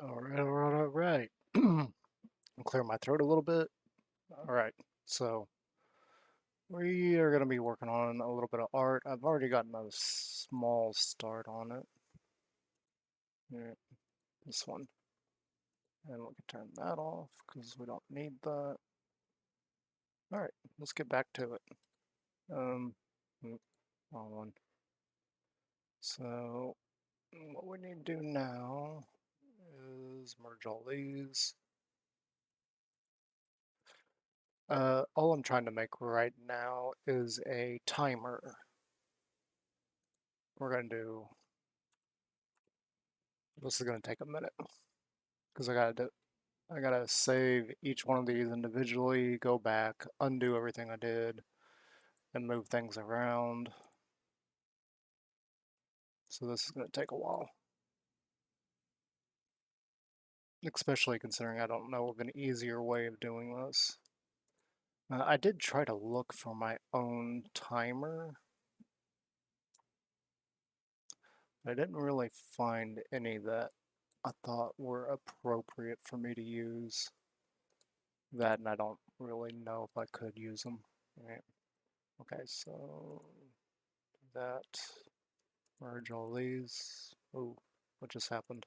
All right. Clear my throat a little bit. All right. So we are going to be working on a little bit of art. I've already gotten a small start on it. Here, this one. And we can turn that off because we don't need that. All right. Let's get back to it. Um, wrong one. So what we need to do now is merge all these. All I'm trying to make right now is a timer. We're going to do, this is going to take a minute because I gotta save each one of these individually, go back, undo everything I did, and move things around. So this is gonna take a while. Especially considering I don't know of an easier way of doing this. I did try to look for my own timer. I didn't really find any that I thought were appropriate for me to use. That, and I don't really know if I could use them. Right. Okay, so that, merge all these. Oh, what just happened?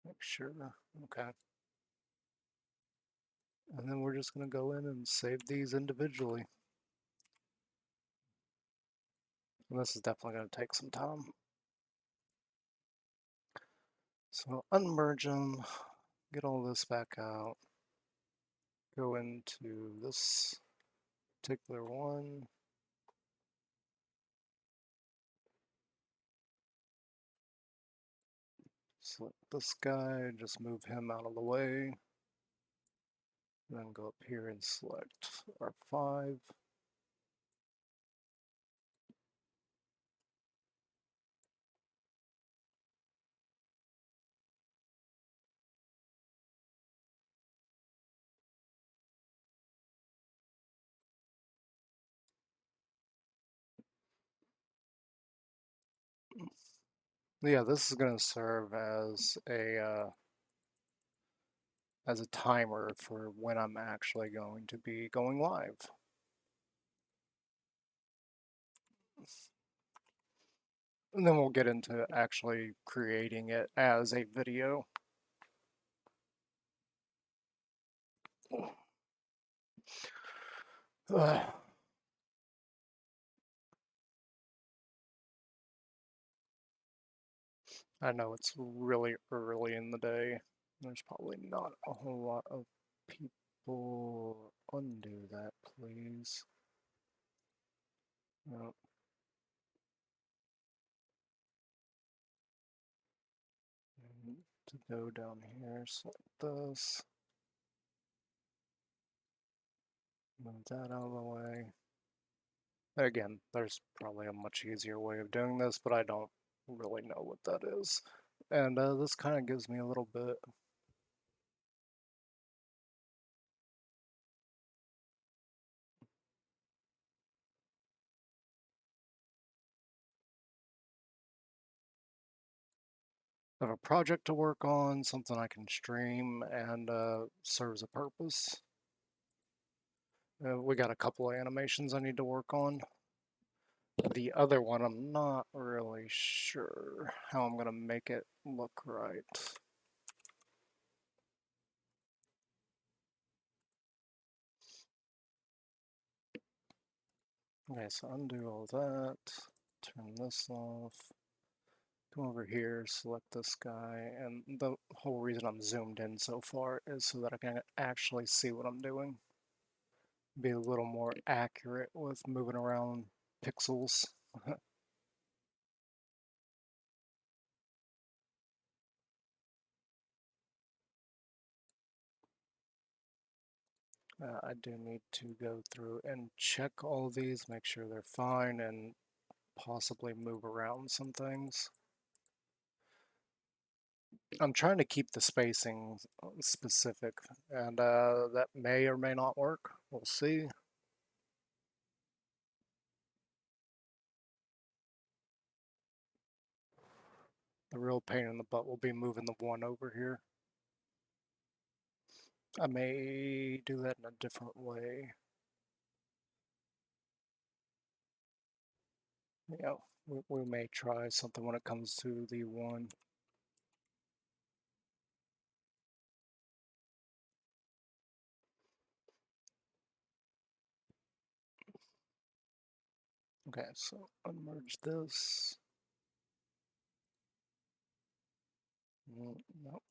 Make sure. Okay. And then we're just going to go in and save these individually. And this is definitely going to take some time. So unmerge them, get all this back out, go into this particular one. Select this guy, just move him out of the way. Then go up here and select R5. Yeah, this is going to serve as a timer for when I'm actually going to be going live. And then we'll get into actually creating it as a video. I know it's really early in the day. There's probably not a whole lot of people. Undo that, please. No. To go down here, select this. Move that out of the way. Again, there's probably a much easier way of doing this, but I don't really know what that is. And this kind of gives me a little bit of a project to work on, something I can stream and serves a purpose. We got a couple of animations I need to work on. The other one, I'm not really sure how I'm going to make it look right. Okay, so undo all that, turn this off, come over here, select this guy, and the whole reason I'm zoomed in so far is so that I can actually see what I'm doing. Be a little more accurate with moving around pixels. I do need to go through and check all these, make sure they're fine, and possibly move around some things. I'm trying to keep the spacing specific, and that may or may not work. We'll see. The real pain in the butt will be moving the one over here. I may do that in a different way. Yeah, we may try something when it comes to the one. Okay, so unmerge this. Nope.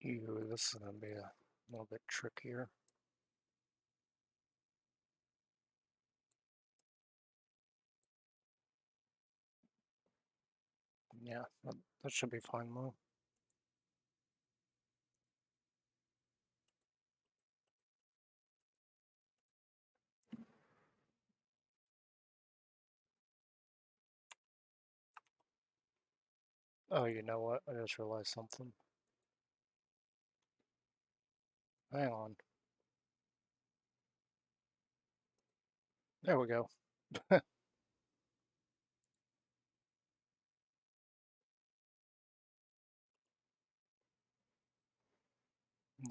Ew, this is gonna be a little bit trickier. Yeah, that should be fine though. Oh, you know what? I just realized something. Hang on. There we go. A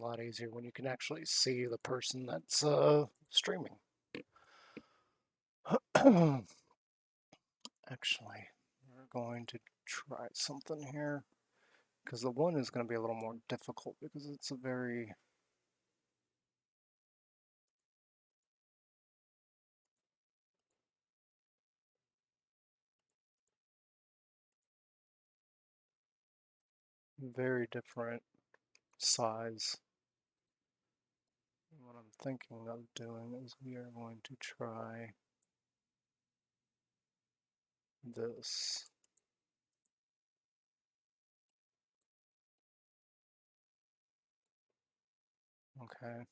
lot easier when you can actually see the person that's streaming. Actually, we're going to try something here because the one is going to be a little more difficult because it's a very very different size. What I'm thinking of doing is we are going to try this. Okay.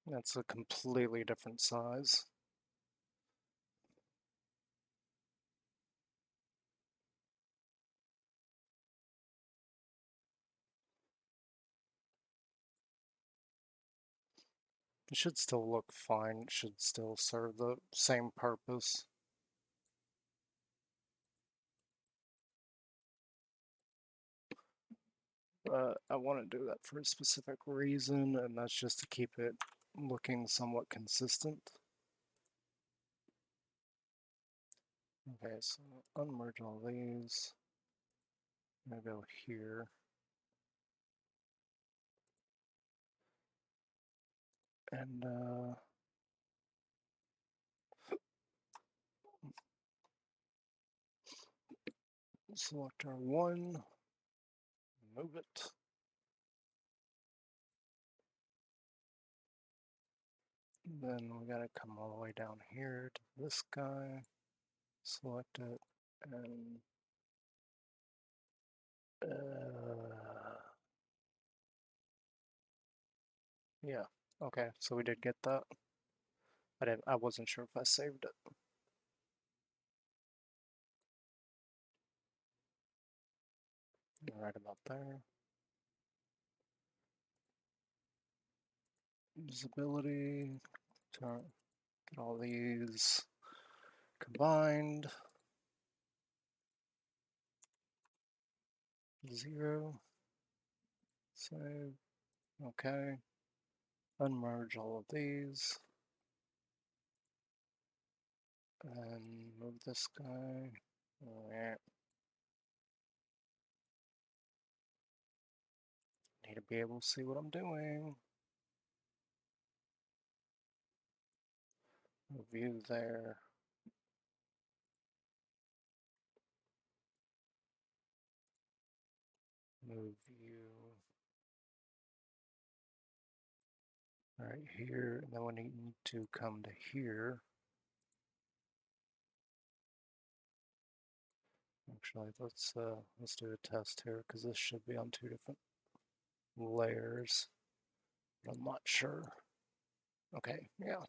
That's a completely different size. It should still look fine. It should still serve the same purpose. I want to do that for a specific reason, and that's just to keep it looking somewhat consistent. Okay, so unmerge all these. I'm gonna go here. And select our one, move it. Then we gotta come all the way down here to this guy, select it, and yeah. Okay, so we did get that. I wasn't sure if I saved it. Right about there. Usability. Turn, get all these combined. 0. Save. Okay. Unmerge all of these. And move this guy. Alright. Need to be able to see what I'm doing. View there. move you right here, and then we need to come to here. Actually, let's do a test here because this should be on two different layers. But I'm not sure. Okay, yeah.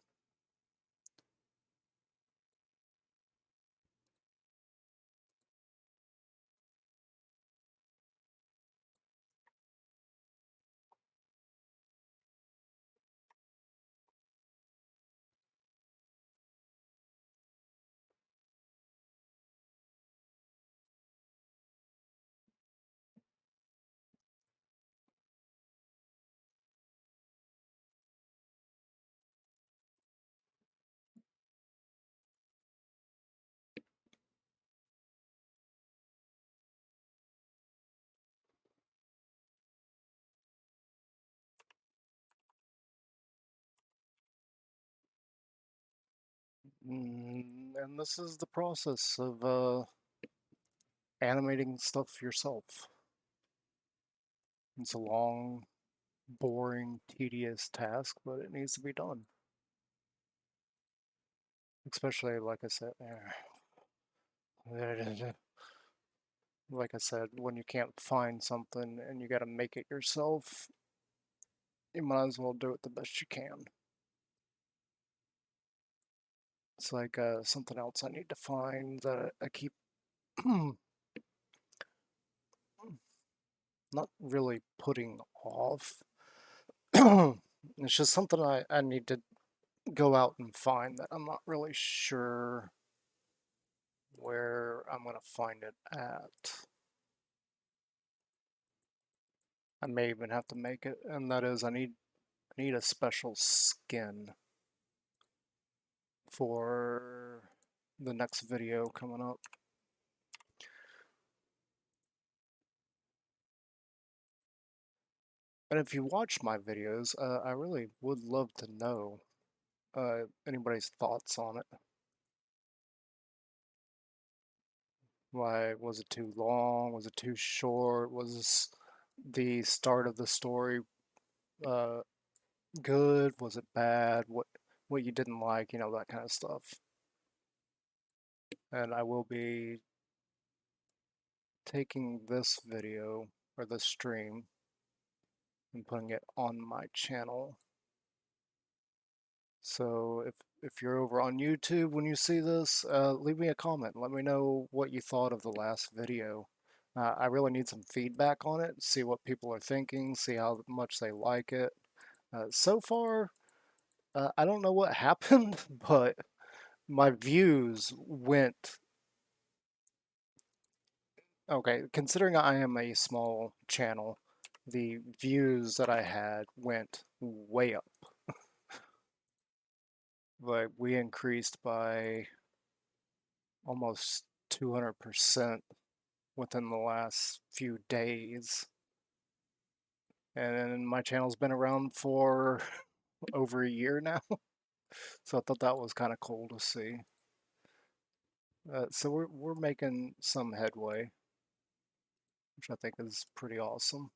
And this is the process of animating stuff yourself. It's a long, boring, tedious task, but it needs to be done. Especially, like I said, like I said, when you can't find something and you gotta make it yourself, you might as well do it the best you can. It's like something else I need to find that I keep not really putting off. It's just something I need to go out and find that I'm not really sure where I'm going to find it at. I may even have to make it, and that is I need a special skin for the next video coming up. And if you watch my videos, I really would love to know anybody's thoughts on it. Why was it too long? Was it too short? Was the start of the story uh, good? Was it bad? What you didn't like? You know, that kind of stuff. And I will be taking this video or this stream and putting it on my channel. So if you're over on YouTube when you see this, leave me a comment. Let me know what you thought of the last video. I really need some feedback on it, see what people are thinking, see how much they like it. So far, I don't know what happened, but my views went. Okay, considering I am a small channel, the views that I had went way up. Like, we increased by almost 200% within the last few days. And my channel's been around for over a year now, so I thought that was kind of cool to see. So we're making some headway, which I think is pretty awesome.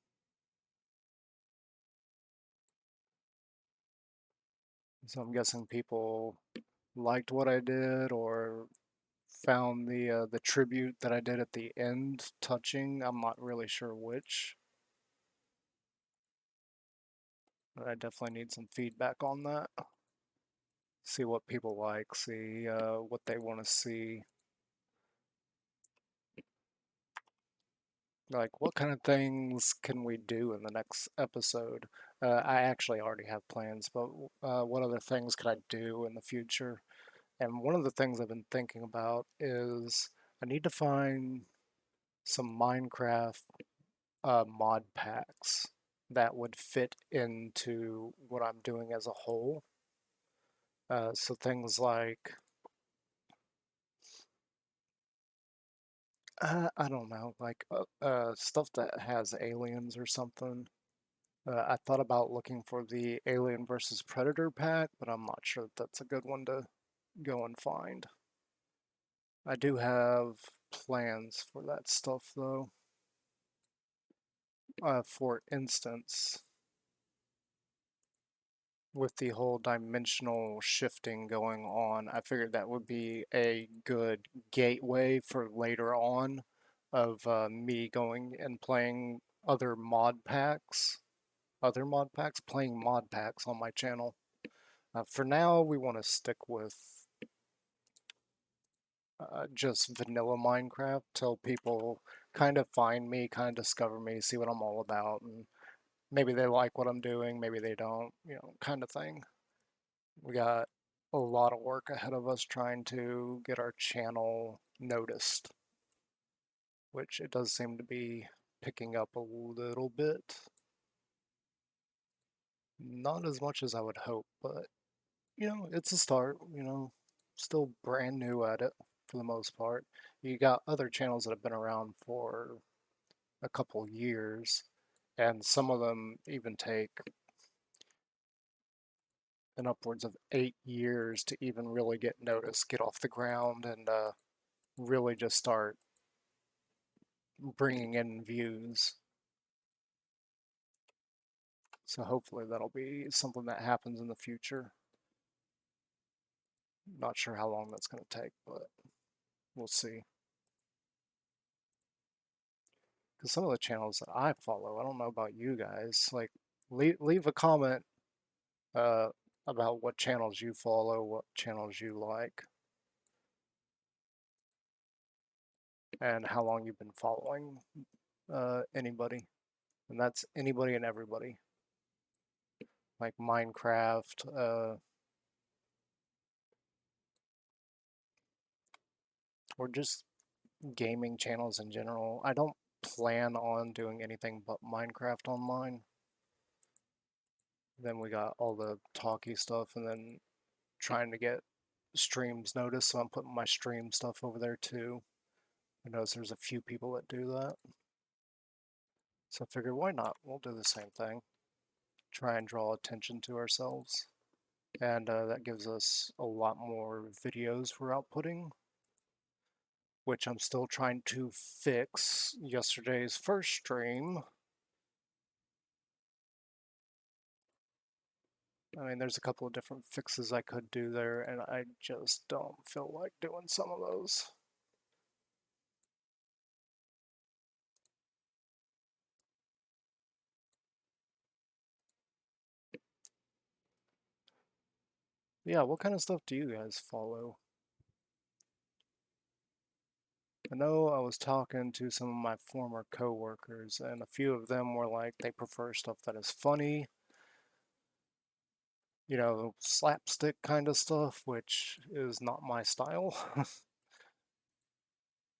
So I'm guessing people liked what I did or found the tribute that I did at the end touching. I'm not really sure which. But I definitely need some feedback on that. See what people like, see what they want to see. Like, what kind of things can we do in the next episode? I actually already have plans, but what other things could I do in the future? And one of the things I've been thinking about is I need to find some Minecraft mod packs that would fit into what I'm doing as a whole. So things like, I don't know, like stuff that has aliens or something. I thought about looking for the Alien versus Predator pack, but I'm not sure that's a good one to go and find. I do have plans for that stuff though. For instance, with the whole dimensional shifting going on, I figured that would be a good gateway for later on of me going and playing other mod packs, playing mod packs on my channel. For now, we want to stick with just vanilla Minecraft till people kind of find me, kind of discover me, see what I'm all about, and maybe they like what I'm doing, maybe they don't, kind of thing. We got a lot of work ahead of us trying to get our channel noticed, which it does seem to be picking up a little bit. Not as much as I would hope, but it's a start, still brand new at it for the most part. You got other channels that have been around for a couple years, and some of them even take an upwards of 8 years to even really get noticed, get off the ground, and really just start bringing in views. So hopefully that'll be something that happens in the future. Not sure how long that's going to take, but we'll see. Because some of the channels that I follow, I don't know about you guys, like leave a comment uh, about what channels you follow, what channels you like, and how long you've been following anybody. And that's anybody and everybody. Like Minecraft, or just gaming channels in general. I don't plan on doing anything but Minecraft online. Then we got all the talky stuff, and then trying to get streams noticed, so I'm putting my stream stuff over there too. I notice there's a few people that do that. So I figured, why not? We'll do the same thing. Try and draw attention to ourselves. And that gives us a lot more videos we're outputting, which I'm still trying to fix yesterday's first stream. I mean, there's a couple of different fixes I could do there, and I just don't feel like doing some of those. Yeah, what kind of stuff do you guys follow? I know I was talking to some of my former coworkers, and a few of them were like they prefer stuff that is funny, slapstick kind of stuff, which is not my style.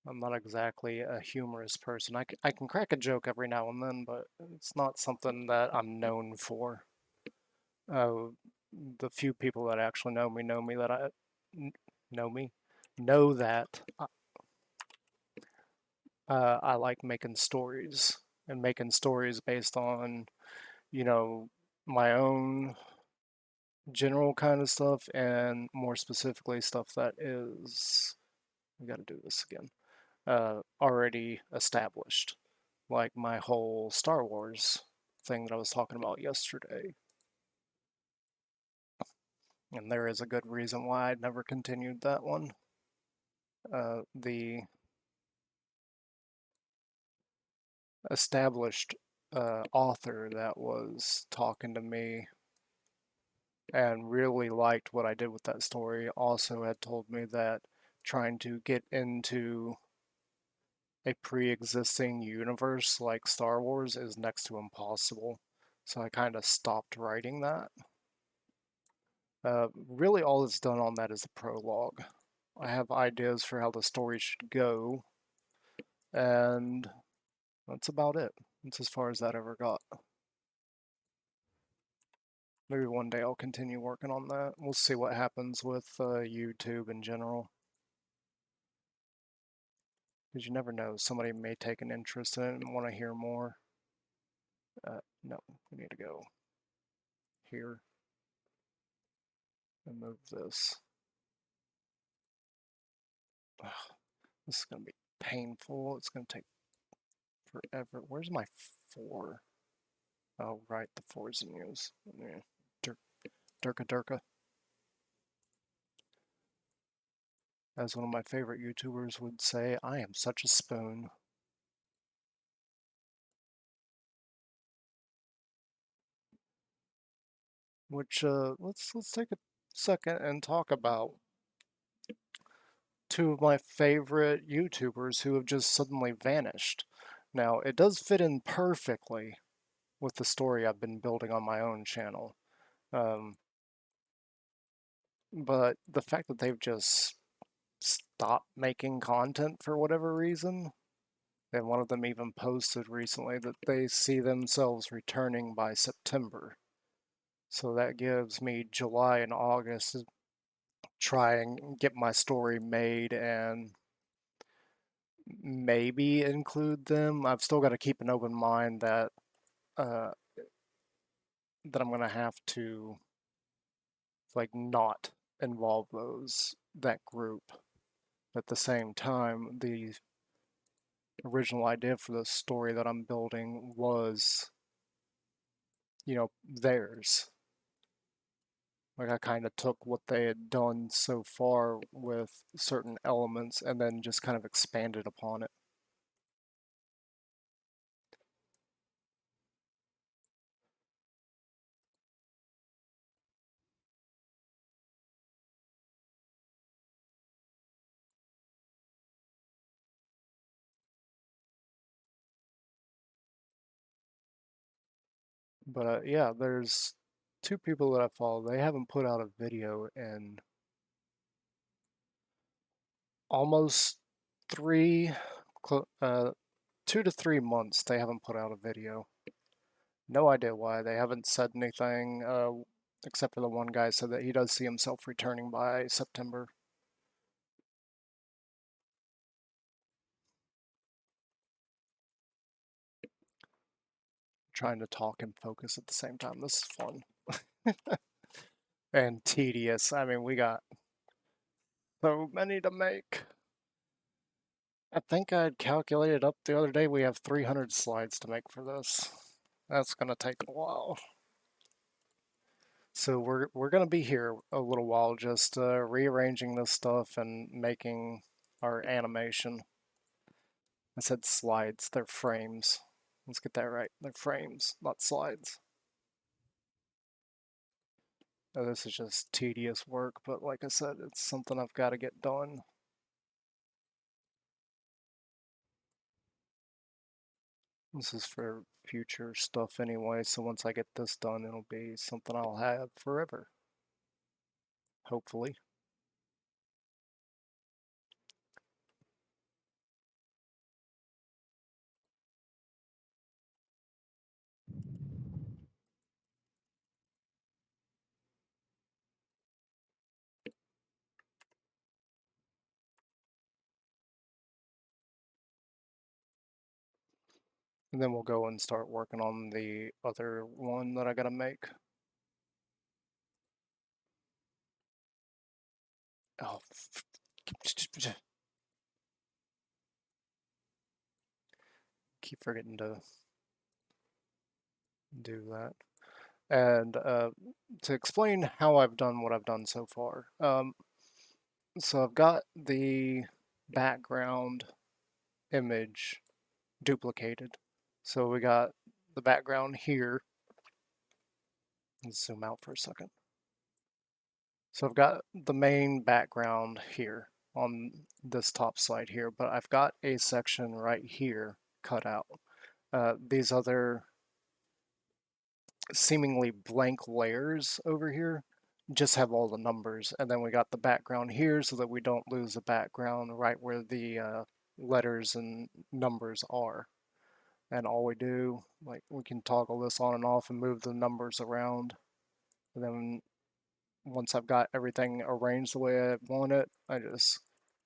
I'm not exactly a humorous person. I can crack a joke every now and then, but it's not something that I'm known for. Uh, the few people that actually know me that know me know that I like making stories and making stories based on my own general kind of stuff, and more specifically stuff that is, we got to do this again, already established, like my whole Star Wars thing that I was talking about yesterday. And there is a good reason why I never continued that one. The established author that was talking to me and really liked what I did with that story also had told me that trying to get into a pre-existing universe like Star Wars is next to impossible. So I kind of stopped writing that. Really all that's done on that is the prologue. I have ideas for how the story should go, and that's about it. That's as far as that ever got. Maybe one day I'll continue working on that. We'll see what happens with YouTube in general. Because you never know, somebody may take an interest in it and want to hear more. No, we need to go here and move this. Ugh, this is going to be painful. It's going to take forever. Where's my 4? Oh, right, the 4's in use. Yeah. Durka Durka. As one of my favorite YouTubers would say, I am such a spoon. Which, let's take a second and talk about two of my favorite YouTubers who have just suddenly vanished. Now, it does fit in perfectly with the story I've been building on my own channel. But the fact that they've just stopped making content for whatever reason, and one of them even posted recently that they see themselves returning by September. So that gives me July and August to try and get my story made and maybe include them. I've still got to keep an open mind that uh, that I'm gonna have to like not involve that group. At the same time, the original idea for the story that I'm building was, theirs. Like I kind of took what they had done so far with certain elements and then just kind of expanded upon it. But yeah, there's two people that I follow. They haven't put out a video in almost three, 2 to 3 months. They haven't put out a video. No idea why. They haven't said anything, except for the one guy said that he does see himself returning by September. Trying to talk and focus at the same time. This is fun. And tedious. I mean, we got so many to make. I think I'd calculated up the other day we have 300 slides to make for this. That's gonna take a while. So we're gonna be here a little while just rearranging this stuff and making our animation. I said slides, they're frames. Let's get that right. They're frames, not slides. Now, this is just tedious work, but like I said, it's something I've got to get done. This is for future stuff anyway, so once I get this done, it'll be something I'll have forever. Hopefully. And then we'll go and start working on the other one that I gotta make. Oh, keep forgetting to do that. And to explain how I've done what I've done so far. So I've got the background image duplicated. So we got the background here. Let's zoom out for a second. So I've got the main background here on this top slide here, but I've got a section right here cut out. These other seemingly blank layers over here just have all the numbers, and then we got the background here so that we don't lose the background right where the letters and numbers are. And all we do, like we can toggle this on and off and move the numbers around. And then once I've got everything arranged the way I want it, I just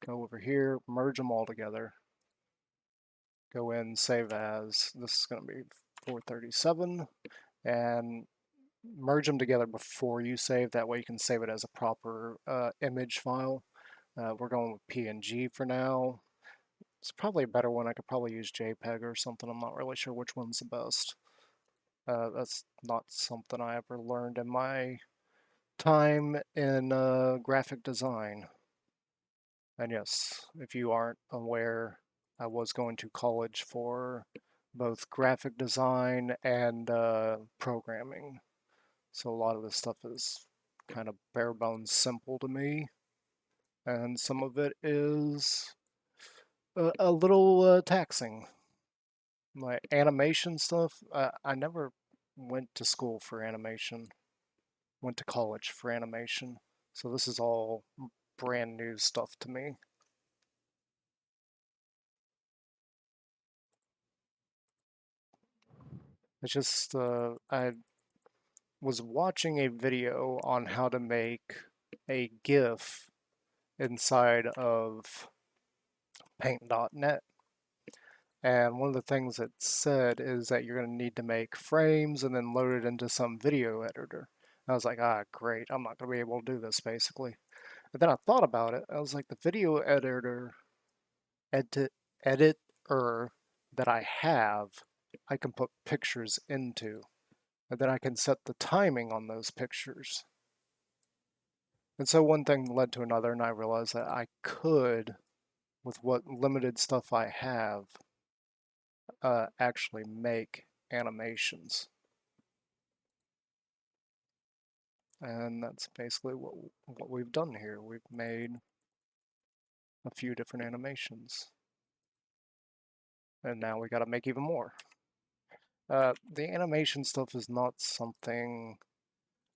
go over here, merge them all together, go in, save as. This is going to be 437, and merge them together before you save. That way you can save it as a proper image file. We're going with PNG for now. It's probably a better one. I could probably use JPEG or something. I'm not really sure which one's the best. That's not something I ever learned in my time in graphic design. And yes, if you aren't aware, I was going to college for both graphic design and programming. So a lot of this stuff is kind of bare bones simple to me. And some of it is a little taxing. Like animation stuff, I never went to school for animation, went to college for animation. So this is all brand new stuff to me. It's just, I was watching a video on how to make a GIF inside of Paint.net. And one of the things it said is that you're going to need to make frames and then load it into some video editor. I was like, ah, great, I'm not going to be able to do this basically. But then I thought about it. I was like, the video edit, editor that I have, I can put pictures into. And then I can set the timing on those pictures. And so one thing led to another, and I realized that I could, with what limited stuff I have, actually make animations. And that's basically what we've done here. We've made a few different animations. And now we got to make even more. The animation stuff is not something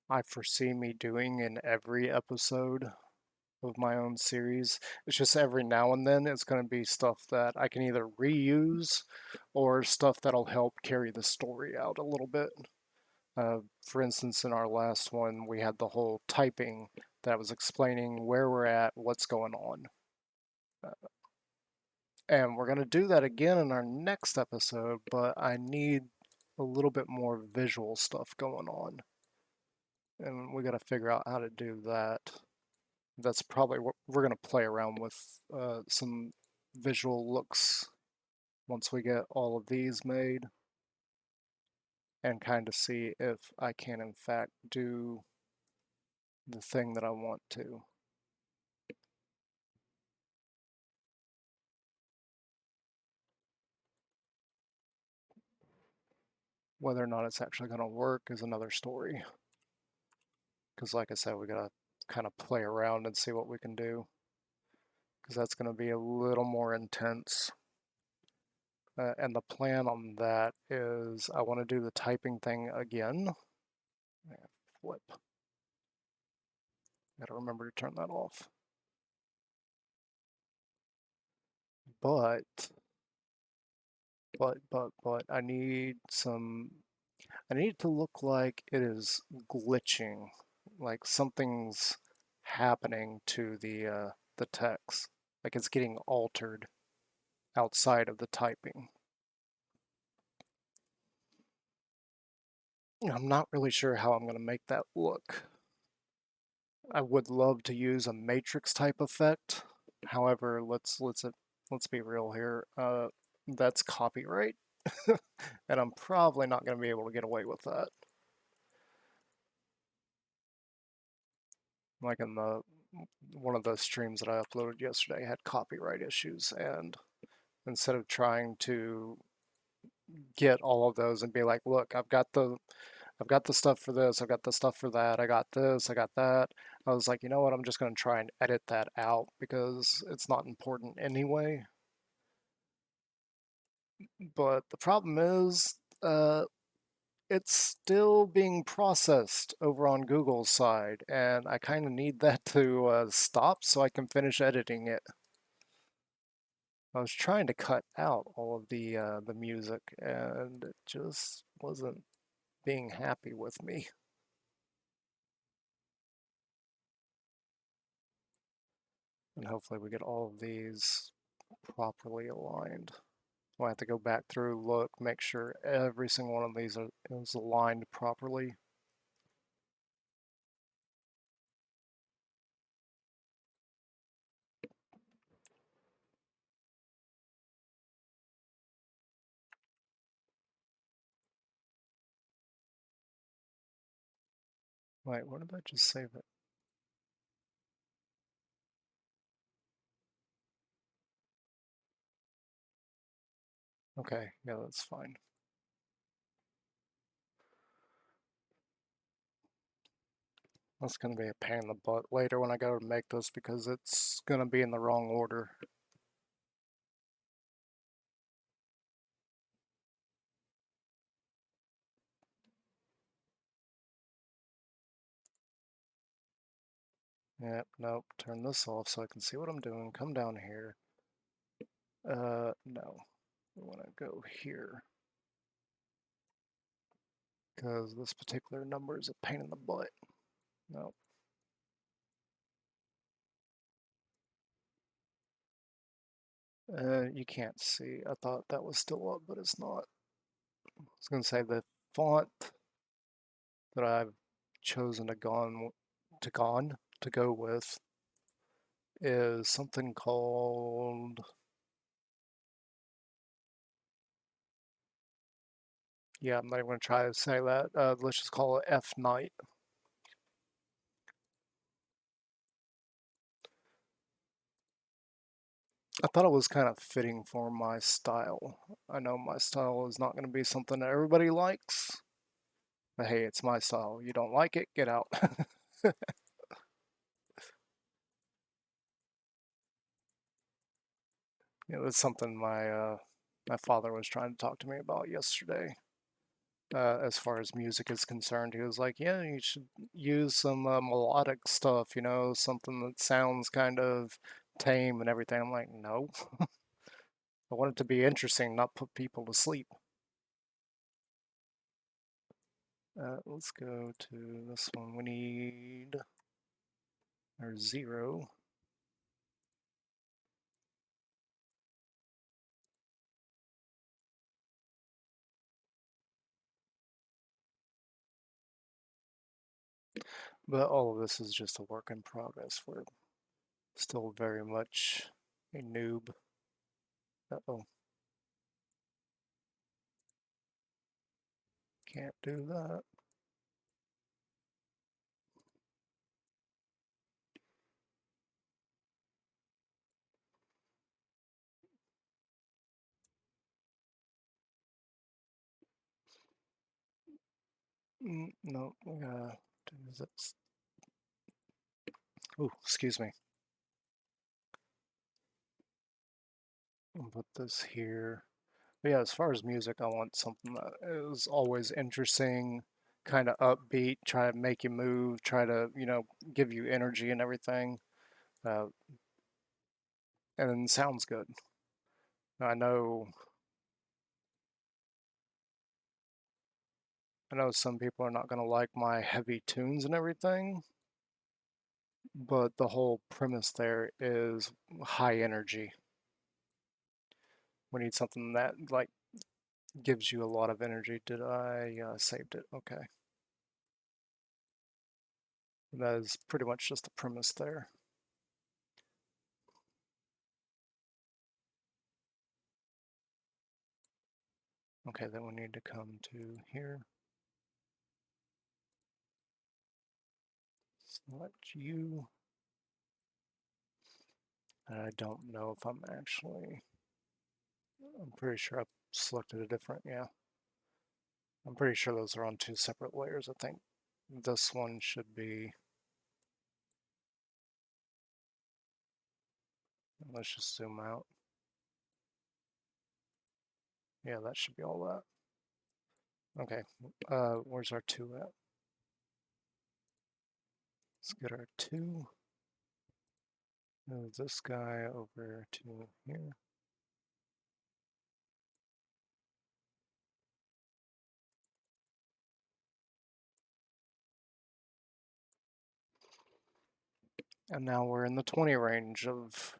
I foresee me doing in every episode of my own series. It's just every now and then it's going to be stuff that I can either reuse or stuff that'll help carry the story out a little bit. For instance, in our last one, we had the whole typing that was explaining where we're at, what's going on. And we're going to do that again in our next episode, but I need a little bit more visual stuff going on. And we got to figure out how to do that. That's probably what we're going to play around with some visual looks once we get all of these made and kind of see if I can in fact do the thing that I want to. Whether or not it's actually going to work is another story. Because like I said, we got to kind of play around and see what we can do. Because that's going to be a little more intense. And the plan on that is I want to do the typing thing again. Flip. Gotta remember to turn that off. But I need I need it to look like it is glitching, like something's happening to the text, like it's getting altered outside of the typing. I'm not really sure how I'm going to make that look. I would love to use a matrix type effect. However, let's be real here. That's copyright, and I'm probably not going to be able to get away with that. Like in the one of the streams that I uploaded yesterday had copyright issues, and instead of trying to get all of those and be like, look, I've got the stuff for this, I've got the stuff for that, I got this, I got that. I was like, you know what, I'm just going to try and edit that out because it's not important anyway. But the problem is, it's still being processed over on Google's side, and I kind of need that to stop so I can finish editing it. I was trying to cut out all of the music, and it just wasn't being happy with me. And hopefully we get all of these properly aligned. I'll have to go back through, look, make sure every single one of these is aligned properly. Wait, where did I just save it? Okay, yeah, that's fine. That's going to be a pain in the butt later when I go to make this because it's going to be in the wrong order. Yep, nope, turn this off so I can see what I'm doing. Come down here. No. I want to go here. Because this particular number is a pain in the butt. No. You can't see. I thought that was still up, but it's not. I was going to say the font that I've chosen to go with is something called, yeah, I'm not even going to try to say that. Let's just call it F Night. I thought it was kind of fitting for my style. I know my style is not going to be something that everybody likes, but hey, it's my style. You don't like it, get out. That's something my father was trying to talk to me about yesterday. As far as music is concerned, he was like, "Yeah, you should use some melodic stuff, something that sounds kind of tame and everything." I'm like, "No, I want it to be interesting, not put people to sleep." Let's go to this one. We need our 0. But all of this is just a work in progress. We're still very much a noob. Uh-oh, can't do that. No, we gotta do this. Oh, excuse me. I'll put this here. But yeah, as far as music, I want something that is always interesting, kind of upbeat, try to make you move, try to, give you energy and everything, uh, and sounds good. I know, I know some people are not going to like my heavy tunes and everything, but the whole premise there is high energy. We need something that like gives you a lot of energy. Did I saved it? Okay. That is pretty much just the premise there. Okay, then we need to come to here. Select you. I don't know if I'm pretty sure I selected a different, yeah. I'm pretty sure those are on two separate layers. I think this one should be, let's just zoom out. Yeah, that should be all that. Okay, where's our 2 at? Let's get our 2. Move this guy over to here. And now we're in the 20 range of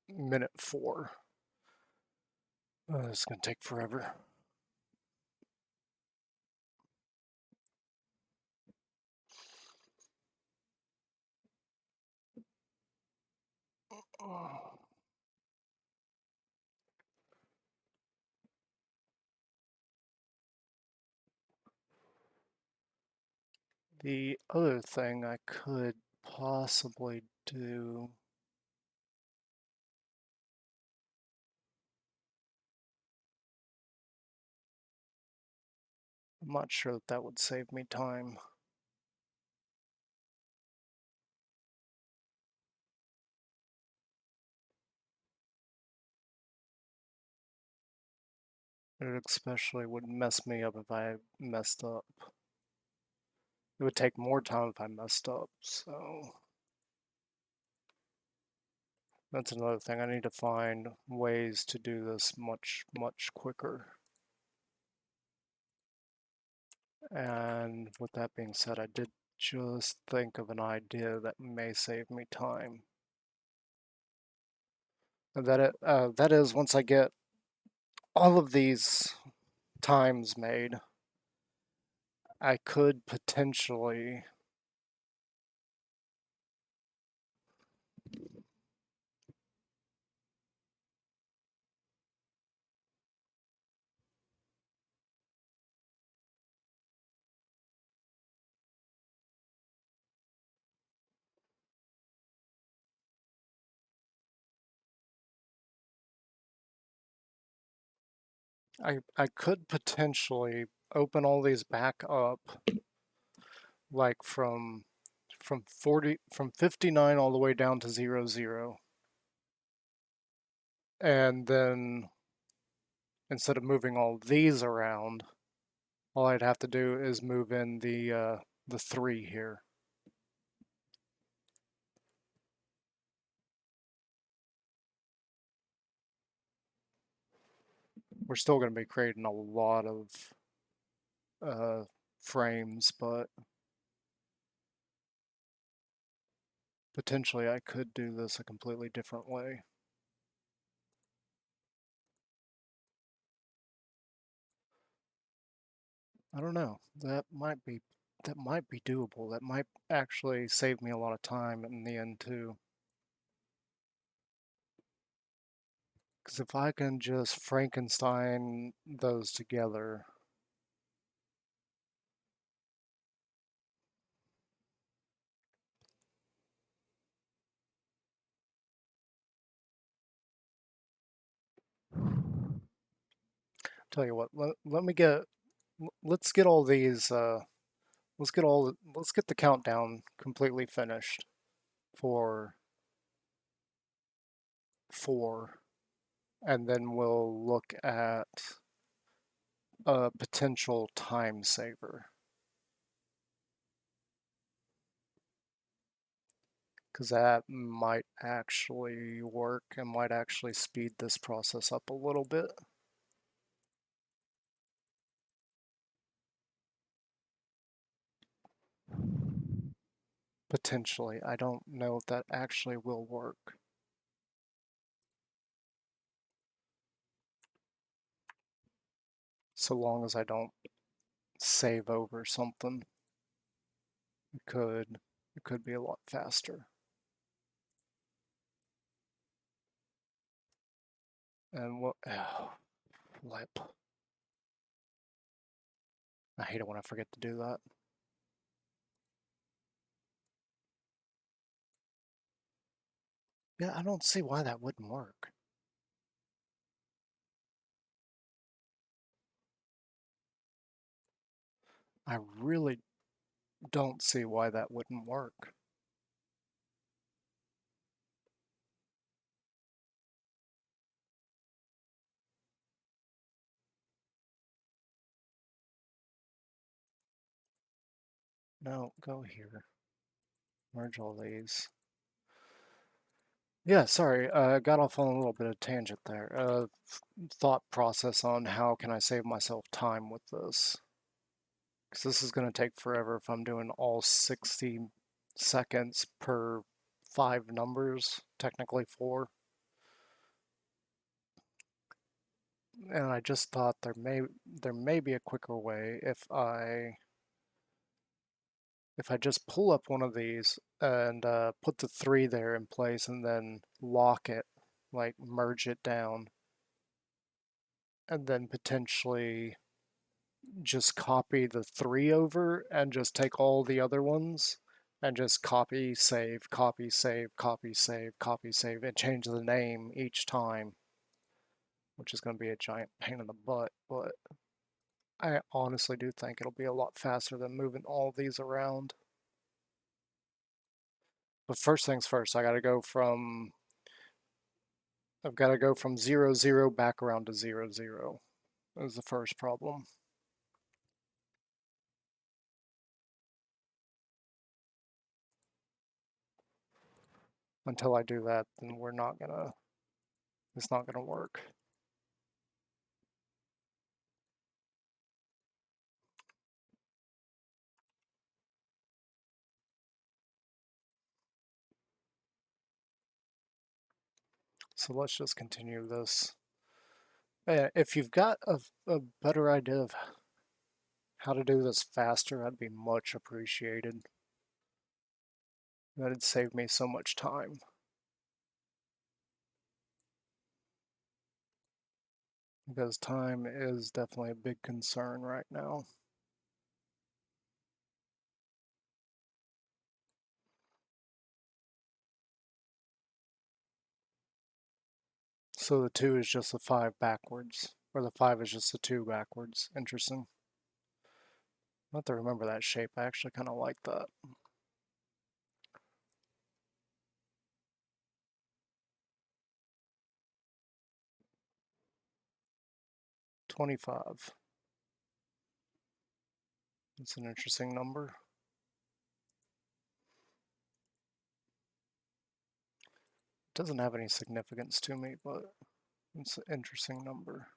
minute 4. It's going to take forever. The other thing I could possibly do, I'm not sure that that would save me time. It especially would mess me up if I messed up. It would take more time if I messed up, so that's another thing. I need to find ways to do this much, much quicker. And with that being said, I did just think of an idea that may save me time. And that is once I get all of these times made, I could potentially I could potentially open all these back up like from 59 all the way down to 00. And then instead of moving all these around, all I'd have to do is move in the 3 here. We're still going to be creating a lot of frames, but potentially I could do this a completely different way. I don't know. That might be doable. That might actually save me a lot of time in the end too. Because if I can just Frankenstein those together, tell you what, let me get, let's get all these, let's get the countdown completely finished for 4, and then we'll look at a potential time saver. Because that might actually work and might actually speed this process up a little bit. Potentially. I don't know if that actually will work. So long as I don't save over something, it could be a lot faster. And what, oh, flip. I hate it when I forget to do that. Yeah, I don't see why that wouldn't work. I really don't see why that wouldn't work. No, go here. Merge all these. Yeah, sorry, I got off on a little bit of tangent there. Thought process on how can I save myself time with this. Because this is going to take forever if I'm doing all 60 seconds per 5 numbers, technically 4. And I just thought there may be a quicker way if I just pull up one of these and put the 3 there in place and then lock it, like merge it down, and then potentially just copy the 3 over and just take all the other ones and just copy, save, copy, save, copy, save, copy, save, and change the name each time, which is going to be a giant pain in the butt, but I honestly do think it'll be a lot faster than moving all these around. But first things first, I've got to go from 0, 0 back around to 0, 0. That was the first problem. Until I do that, then it's not gonna work. So let's just continue this. If you've got a better idea of how to do this faster, that'd be much appreciated. That'd save me so much time. Because time is definitely a big concern right now. So the 2 is just the 5 backwards, or the 5 is just the 2 backwards. Interesting. I have to remember that shape. I actually kind of like that. 25. It's an interesting number. It doesn't have any significance to me, but it's an interesting number.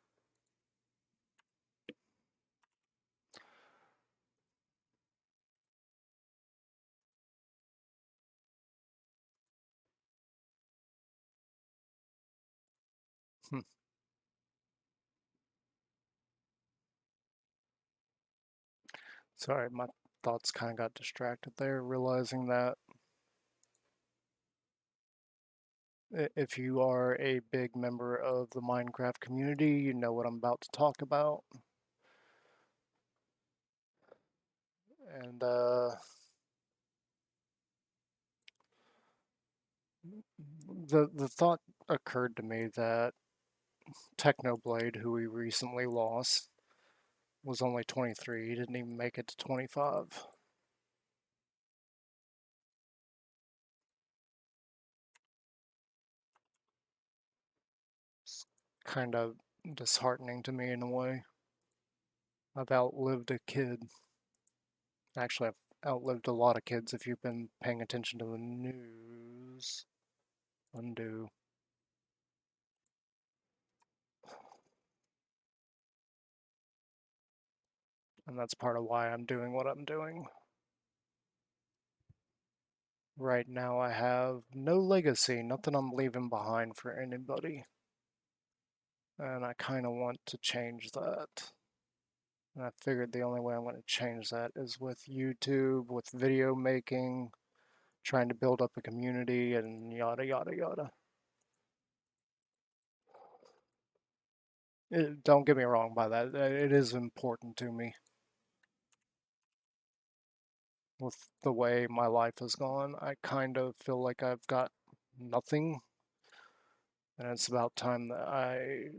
Hmm. Sorry, my thoughts kind of got distracted there, realizing that if you are a big member of the Minecraft community, you know what I'm about to talk about. And the thought occurred to me that Technoblade, who we recently lost, was only 23. He didn't even make it to 25. It's kind of disheartening to me in a way. I've outlived a kid. Actually, I've outlived a lot of kids if you've been paying attention to the news. Undo. And that's part of why I'm doing what I'm doing. Right now, I have no legacy, nothing I'm leaving behind for anybody. And I kind of want to change that. And I figured the only way I'm going to change that is with YouTube, with video making, trying to build up a community, and yada, yada, yada. Don't get me wrong by that. It is important to me with the way my life has gone. I kind of feel like I've got nothing, and it's about time that I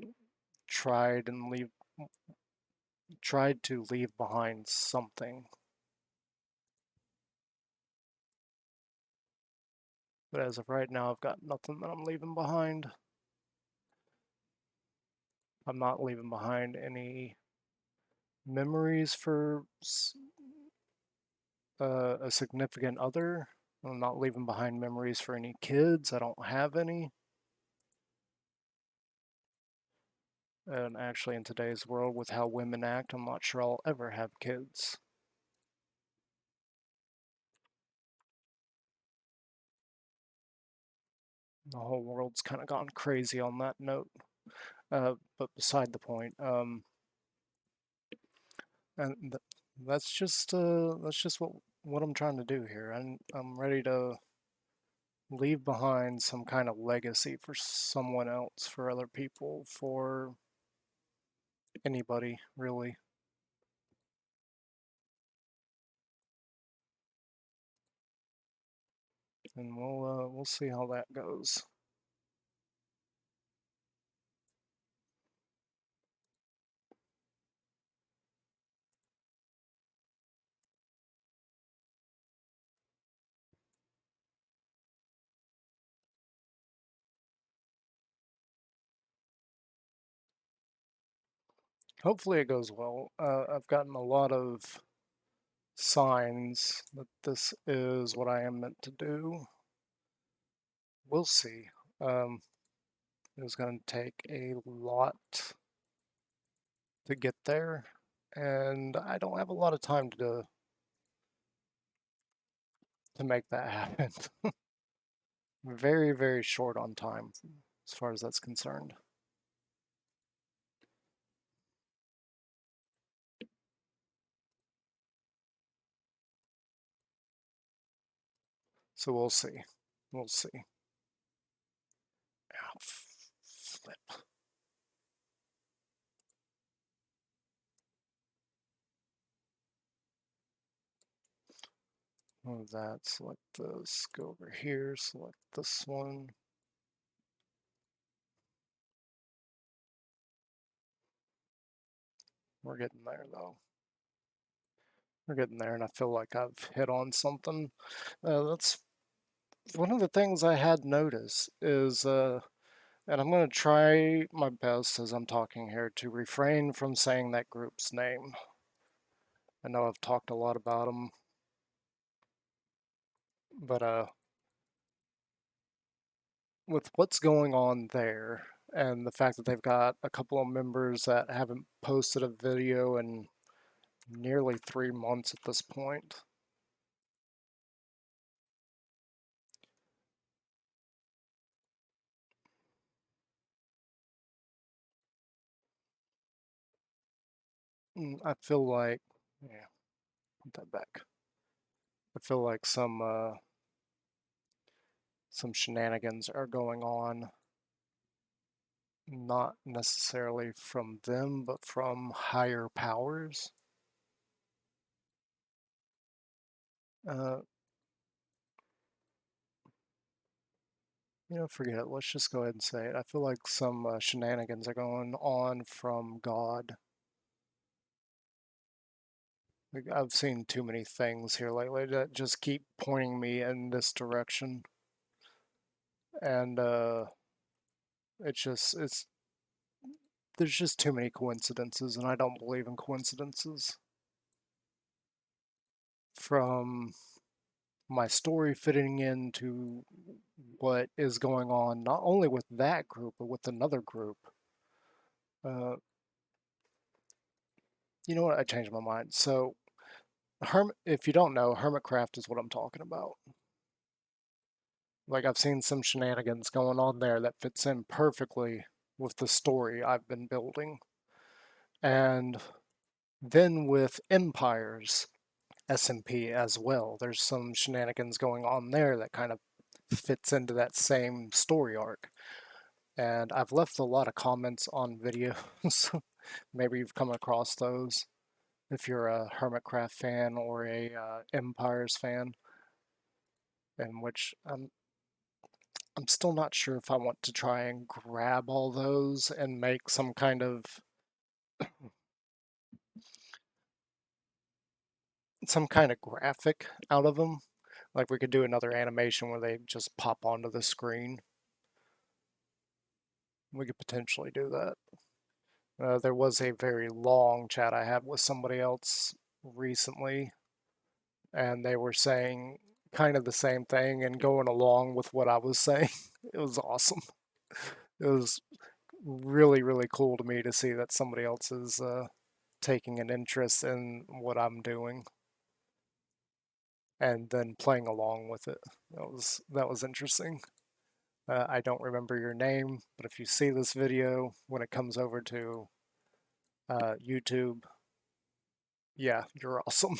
tried to leave behind something. But as of right now, I've got nothing that I'm leaving behind. I'm not leaving behind any memories for a significant other. I'm not leaving behind memories for any kids. I don't have any. And actually, in today's world, with how women act, I'm not sure I'll ever have kids. The whole world's kind of gone crazy on that note. But beside the point, and that's just what I'm trying to do here. I'm ready to leave behind some kind of legacy for someone else, for other people, for anybody really. and we'll see how that goes. Hopefully it goes well. I've gotten a lot of signs that this is what I am meant to do. We'll see. It's going to take a lot to get there, and I don't have a lot of time to make that happen. Very, very short on time as far as that's concerned. So we'll see. We'll see. Ow, flip. Move that, select this, go over here, select this one. We're getting there though. We're getting there, and I feel like I've hit on something. That's one of the things I had noticed is, and I'm going to try my best as I'm talking here to refrain from saying that group's name. I know I've talked a lot about them, but with what's going on there and the fact that they've got a couple of members that haven't posted a video in nearly 3 months at this point. I feel like, yeah, put that back. I feel like some shenanigans are going on, not necessarily from them, but from higher powers. Uh, Forget it. Let's just go ahead and say it. I feel like some shenanigans are going on from God. Like, I've seen too many things here lately that just keep pointing me in this direction, and it's there's just too many coincidences, and I don't believe in coincidences. From my story fitting into what is going on, not only with that group, but with another group. Uh, you know what? I changed my mind. So, if you don't know, Hermitcraft is what I'm talking about. Like, I've seen some shenanigans going on there that fits in perfectly with the story I've been building. And then with Empires SMP as well, there's some shenanigans going on there that kind of fits into that same story arc. And I've left a lot of comments on videos. Maybe you've come across those if you're a Hermitcraft fan or a Empires fan, in which I'm still not sure if I want to try and grab all those and make some kind of graphic out of them. Like we could do another animation where they just pop onto the screen. We could potentially do that. There was a very long chat I had with somebody else recently, and they were saying kind of the same thing and going along with what I was saying. It was awesome. It was really, really cool to me to see that somebody else is taking an interest in what I'm doing and then playing along with it. That was interesting. I don't remember your name, but if you see this video when it comes over to YouTube, yeah, you're awesome.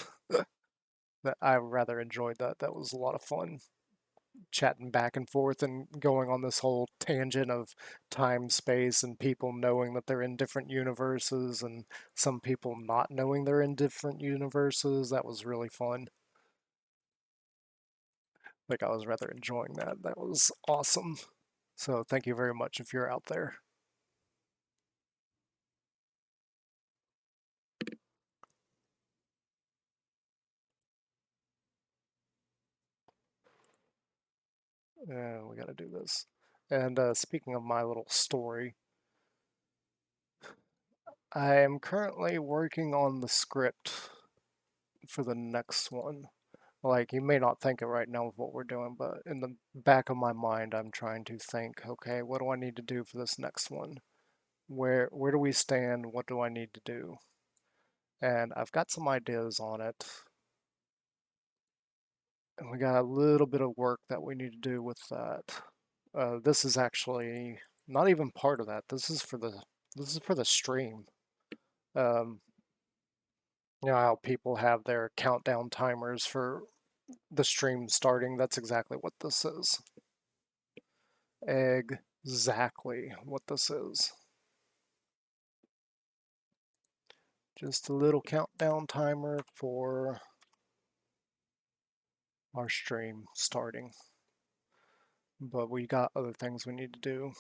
I rather enjoyed that. That was a lot of fun chatting back and forth and going on this whole tangent of time, space, and people knowing that they're in different universes and some people not knowing they're in different universes. That was really fun. Like, I was rather enjoying that. That was awesome. So thank you very much if you're out there. We got to do this. And speaking of my little story, I am currently working on the script for the next one. Like, you may not think it right now with what we're doing, but in the back of my mind, I'm trying to think, okay, what do I need to do for this next one? Where do we stand? What do I need to do? And I've got some ideas on it. And we got a little bit of work that we need to do with that. This is actually not even part of that. This is for the stream. Um, you know how people have their countdown timers for the stream starting? That's exactly what this is. Exactly what this is. Just a little countdown timer for our stream starting. But we got other things we need to do.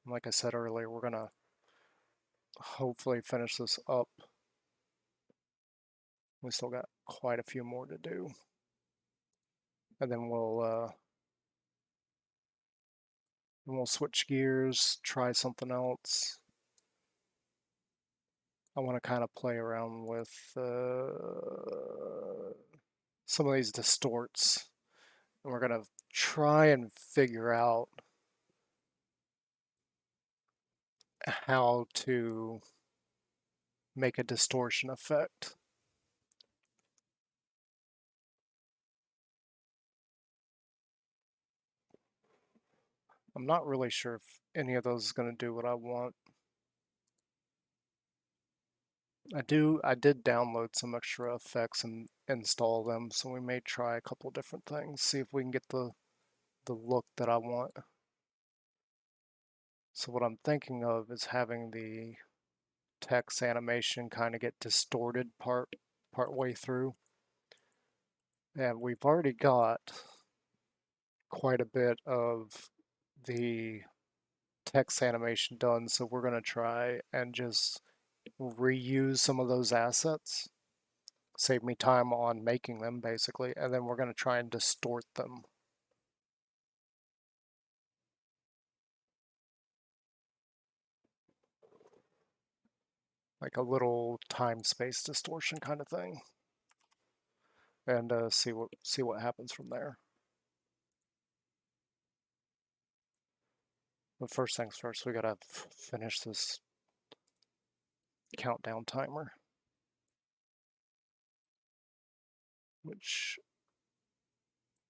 Like I said earlier, we're gonna hopefully finish this up. We still got quite a few more to do. And then we'll switch gears, try something else. I want to kind of play around with some of these distorts. And we're going to try and figure out how to make a distortion effect. I'm not really sure if any of those is going to do what I want. I did download some extra effects and install them, so we may try a couple different things, see if we can get the look that I want. So what I'm thinking of is having the text animation kind of get distorted part way through. And we've already got quite a bit of the text animation done, so we're going to try and just reuse some of those assets, save me time on making them basically, and then we're going to try and distort them. Like a little time-space distortion kind of thing, and see what happens from there. But first things first, we gotta finish this countdown timer, which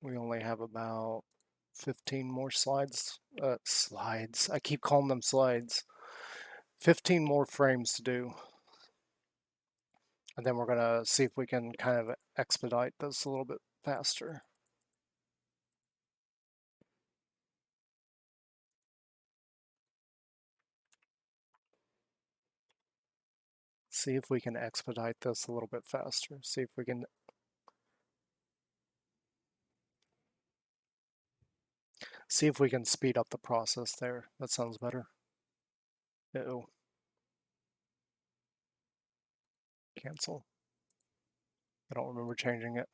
we only have about 15 more slides. I keep calling them slides. 15 more frames to do. And then we're gonna see if we can kind of expedite this a little bit faster. See if we can expedite this a little bit faster. See if we can speed up the process there. That sounds better. Uh-oh. Cancel. I don't remember changing it.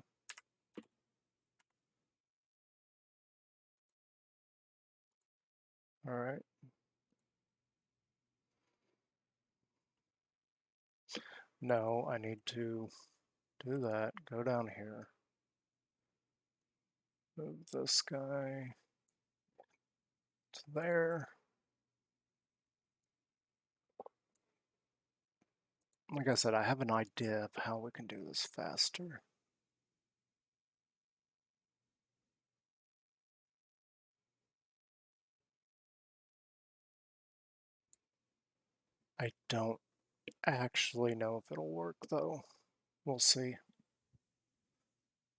All right. No, I need to do that. Go down here. Move this guy to there. Like I said, I have an idea of how we can do this faster. I don't actually know if it'll work though. We'll see.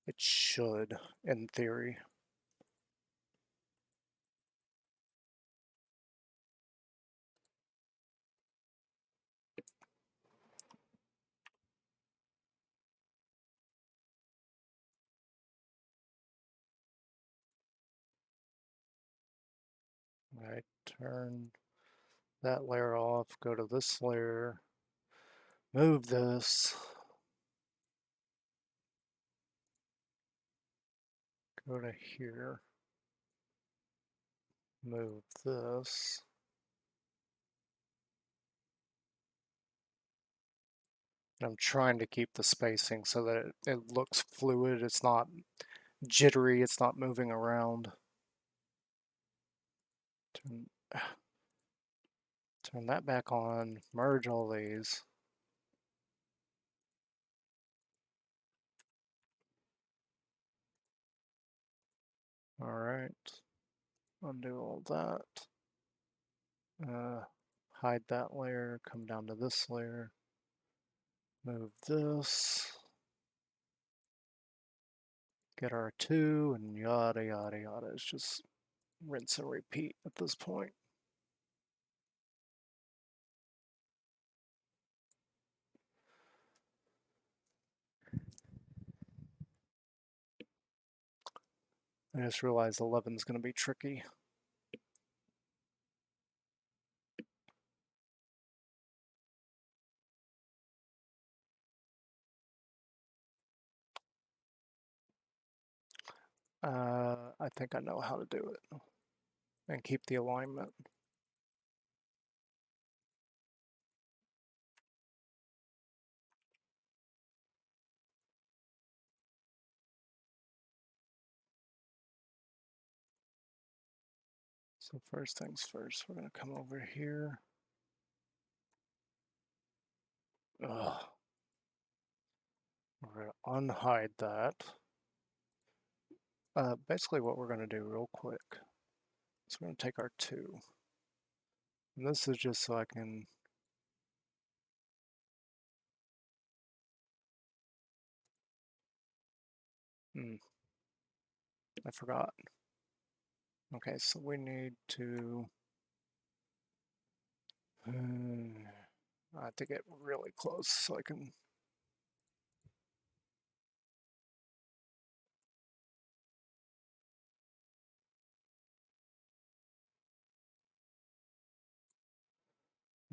It should, in theory. I turn that layer off, go to this layer, move this, go to here, move this. I'm trying to keep the spacing so that it looks fluid, it's not jittery, it's not moving around. Turn that back on, merge all these. All right, undo all that. Hide that layer, come down to this layer, move this, get our 2, and yada yada yada. It's just rinse and repeat at this point. I just realized 11 is going to be tricky. I think I know how to do it and keep the alignment. So first things first, we're going to come over here. Ugh. We're going to unhide that. Basically what we're going to do real quick is we're going to take our 2. And this is just so I can I forgot. Okay, so we need to I have to get really close so I can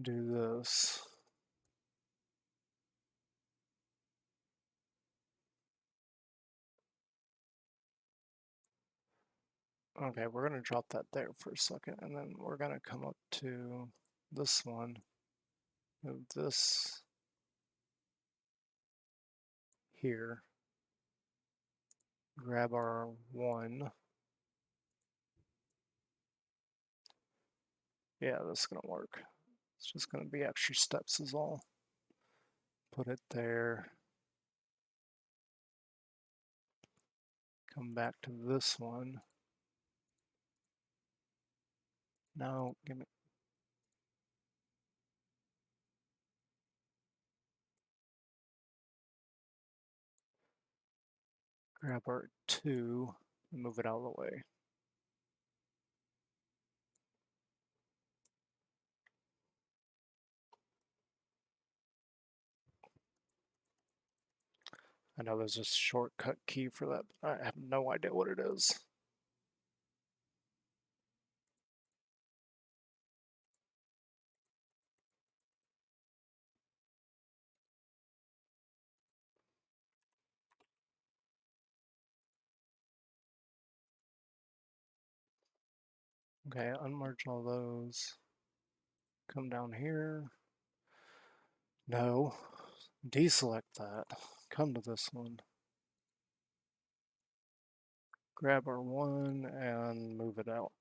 do this. Okay, we're going to drop that there for a second, and then we're going to come up to this one, move this here, grab our 1. Yeah, this is going to work. It's just going to be extra steps is all. Put it there. Come back to this one. Now, give me. Grab our 2 and move it out of the way. I know there's a shortcut key for that, but I have no idea what it is. Okay, unmerge all those. Come down here. No. Deselect that. Come to this one. Grab our 1 and move it out.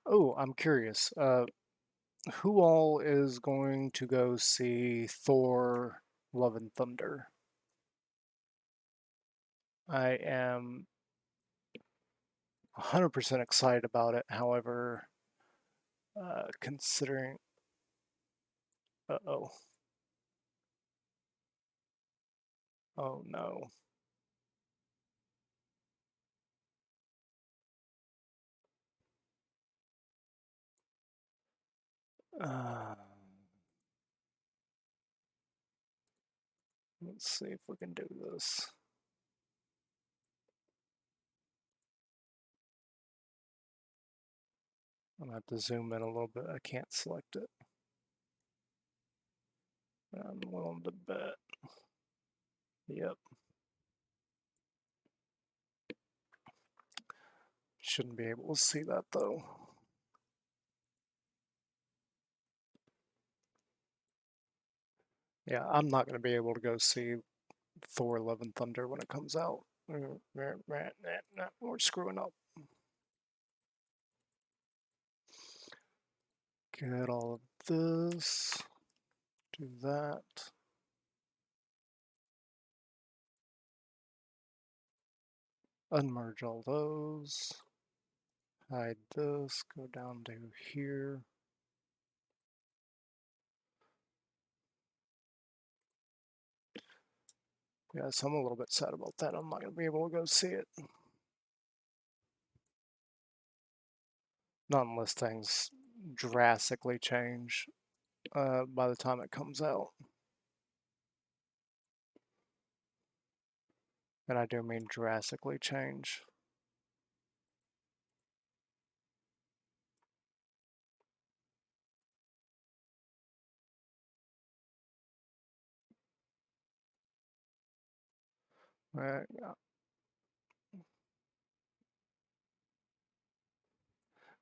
Oh, I'm curious. Who all is going to go see Thor Love and Thunder? I am 100% excited about it. However, considering... Uh-oh. Oh no. Uh, let's see if we can do this. I'm gonna have to zoom in a little bit. I can't select it. I'm willing to bet. Yep. Shouldn't be able to see that though. Yeah, I'm not going to be able to go see Thor Love and Thunder when it comes out. We're screwing up. Get all of this. Do that. Unmerge all those. Hide this. Go down to here. Yeah, so I'm a little bit sad about that. I'm not going to be able to go see it. Not unless things drastically change by the time it comes out. And I do mean drastically change. Right.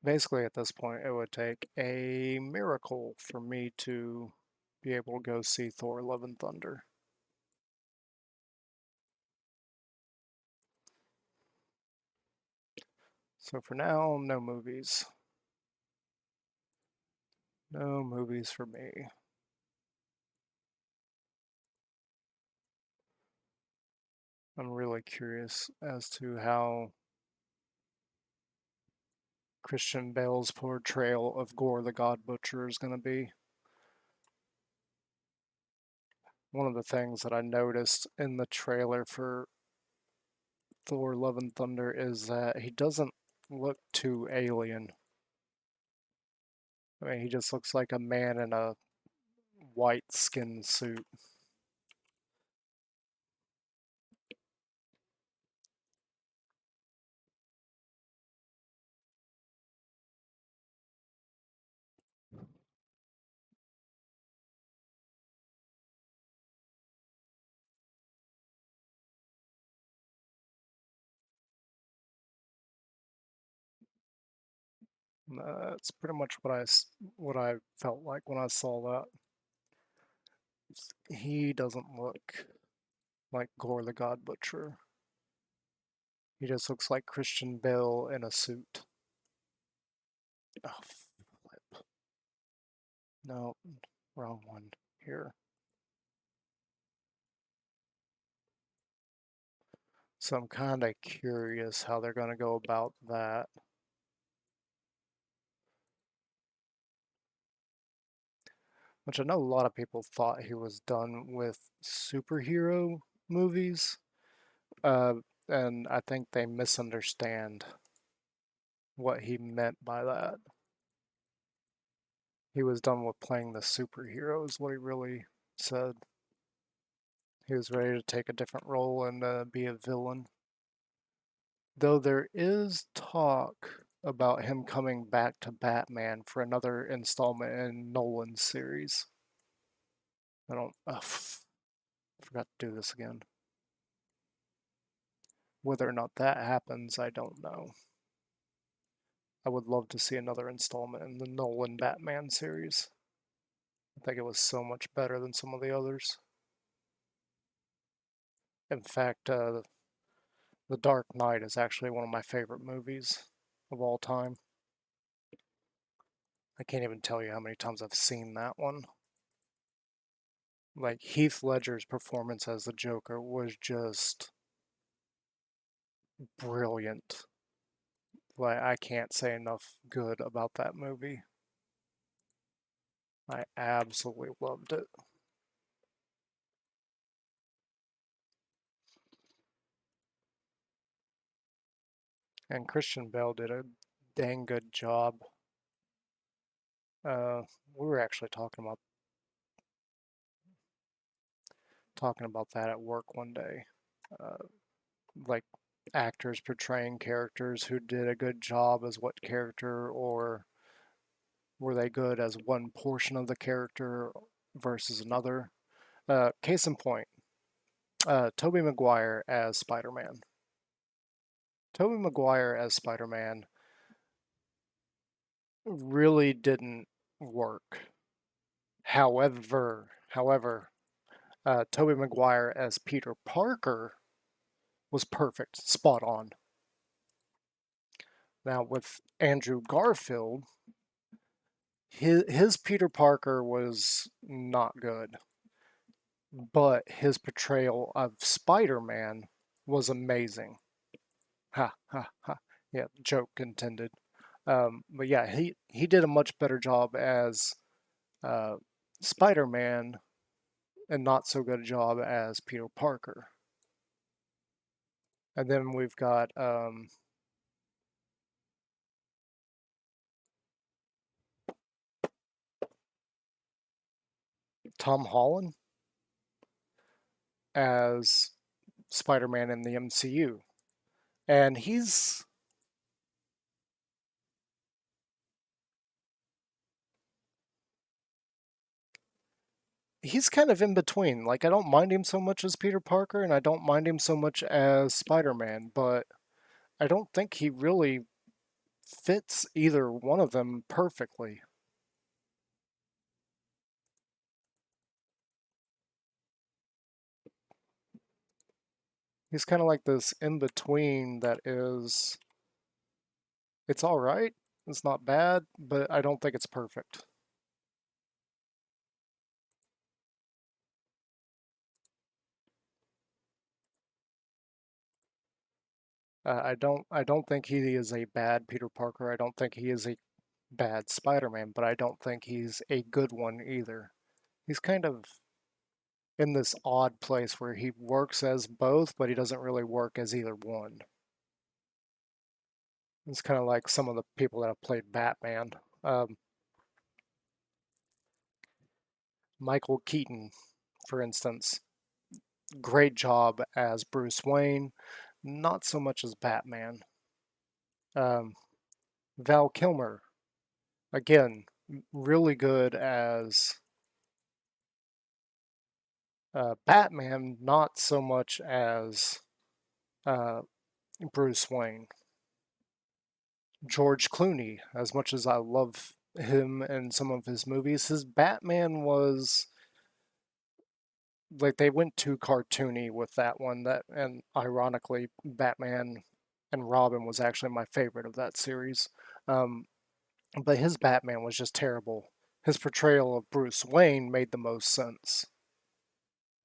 Basically, at this point, it would take a miracle for me to be able to go see Thor Love and Thunder. So for now, no movies. No movies for me. I'm really curious as to how Christian Bale's portrayal of Gore the God Butcher is going to be. One of the things that I noticed in the trailer for Thor Love and Thunder is that he doesn't look too alien. I mean, he just looks like a man in a white skin suit. That's pretty much what I felt like when I saw that. He doesn't look like Gore the God Butcher. He just looks like Christian Bale in a suit. Oh, flip. No, wrong one. Here. So I'm kind of curious how they're going to go about that. Which I know a lot of people thought he was done with superhero movies. Uh, and I think they misunderstand what he meant by that. He was done with playing the superhero, is what he really said. He was ready to take a different role and be a villain. Though there is talk about him coming back to Batman for another installment in Nolan's series. I don't. Forgot to do this again. Whether or not that happens, I don't know. I would love to see another installment in the Nolan Batman series. I think it was so much better than some of the others. In fact, The Dark Knight is actually one of my favorite movies of all time. I can't even tell you how many times I've seen that one. Like, Heath Ledger's performance as the Joker was just brilliant. Like, I can't say enough good about that movie. I absolutely loved it. And Christian Bale did a dang good job. We were actually talking about that at work one day. Uh, like actors portraying characters who did a good job as what character, or were they good as one portion of the character versus another? Case in point, Tobey Maguire as Spider-Man. Tobey Maguire as Spider-Man really didn't work. However, Tobey Maguire as Peter Parker was perfect, spot on. Now with Andrew Garfield, his Peter Parker was not good, but his portrayal of Spider-Man was amazing. Ha ha ha. Yeah, joke intended. But yeah, he did a much better job as uh, Spider-Man and not so good a job as Peter Parker. And then we've got Tom Holland as Spider-Man in the MCU. And he's kind of in between. Like, I don't mind him so much as Peter Parker, and I don't mind him so much as Spider-Man, but I don't think he really fits either one of them perfectly. He's kind of like this in between that is, it's all right, it's not bad, but I don't think it's perfect. I don't think he is a bad Peter Parker. I don't think he is a bad Spider-Man, but I don't think he's a good one either. He's kind of in this odd place where he works as both, but he doesn't really work as either one. It's kind of like some of the people that have played Batman. Um, Michael Keaton, for instance, great job as Bruce Wayne, not so much as Batman. Um, Val Kilmer, again, really good as Batman, not so much as uh, Bruce Wayne. George Clooney, as much as I love him and some of his movies, his Batman was like they went too cartoony with that one. That and ironically, Batman and Robin was actually my favorite of that series. Um, but his Batman was just terrible. His portrayal of Bruce Wayne made the most sense.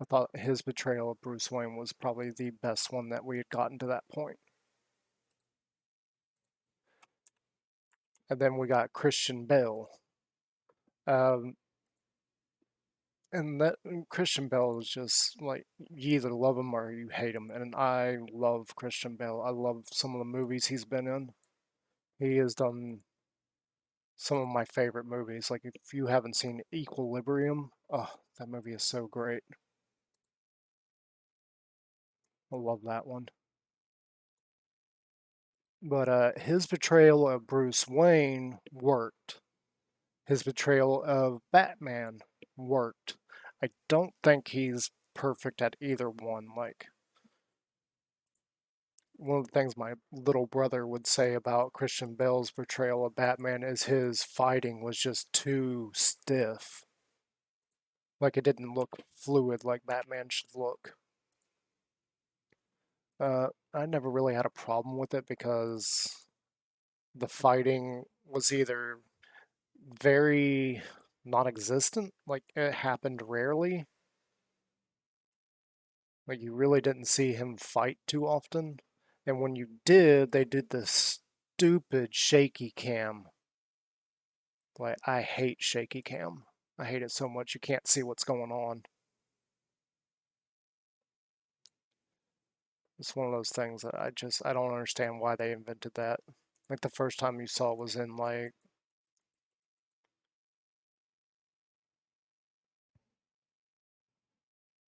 I thought his portrayal of Bruce Wayne was probably the best one that we had gotten to that point. And then we got Christian Bale. Um, and Christian Bale is just like you either love him or you hate him. And I love Christian Bale. I love some of the movies he's been in. He has done some of my favorite movies. Like if you haven't seen Equilibrium, oh, that movie is so great. I love that one. But his portrayal of Bruce Wayne worked. His portrayal of Batman worked. I don't think he's perfect at either one. Like one of the things my little brother would say about Christian Bale's portrayal of Batman is his fighting was just too stiff. Like it didn't look fluid like Batman should look. I never really had a problem with it because the fighting was either very non-existent, like it happened rarely. Like you really didn't see him fight too often. And when you did, they did this stupid shaky cam. Like I hate shaky cam. I hate it so much you can't see what's going on. It's one of those things that I don't understand why they invented that. Like the first time you saw it was in like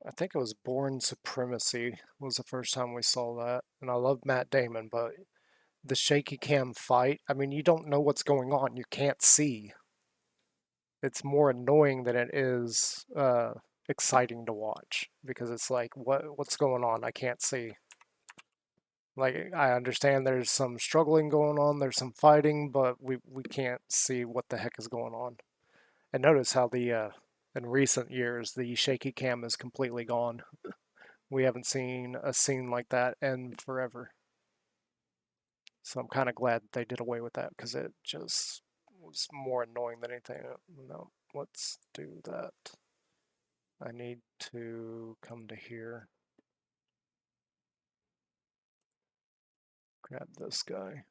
I think it was Born Supremacy was the first time we saw that. And I love Matt Damon, but the shaky cam fight, I mean, you don't know what's going on. You can't see. it's more annoying than it is exciting to watch because it's like what's going on? I can't see. Like I understand there's some struggling going on, there's some fighting, but we can't see what the heck is going on. And notice how the in recent years the shaky cam is completely gone. We haven't seen a scene like that in forever. So I'm kind of glad they did away with that because it just was more annoying than anything. No, let's do that. I need to come to here. Grab this guy.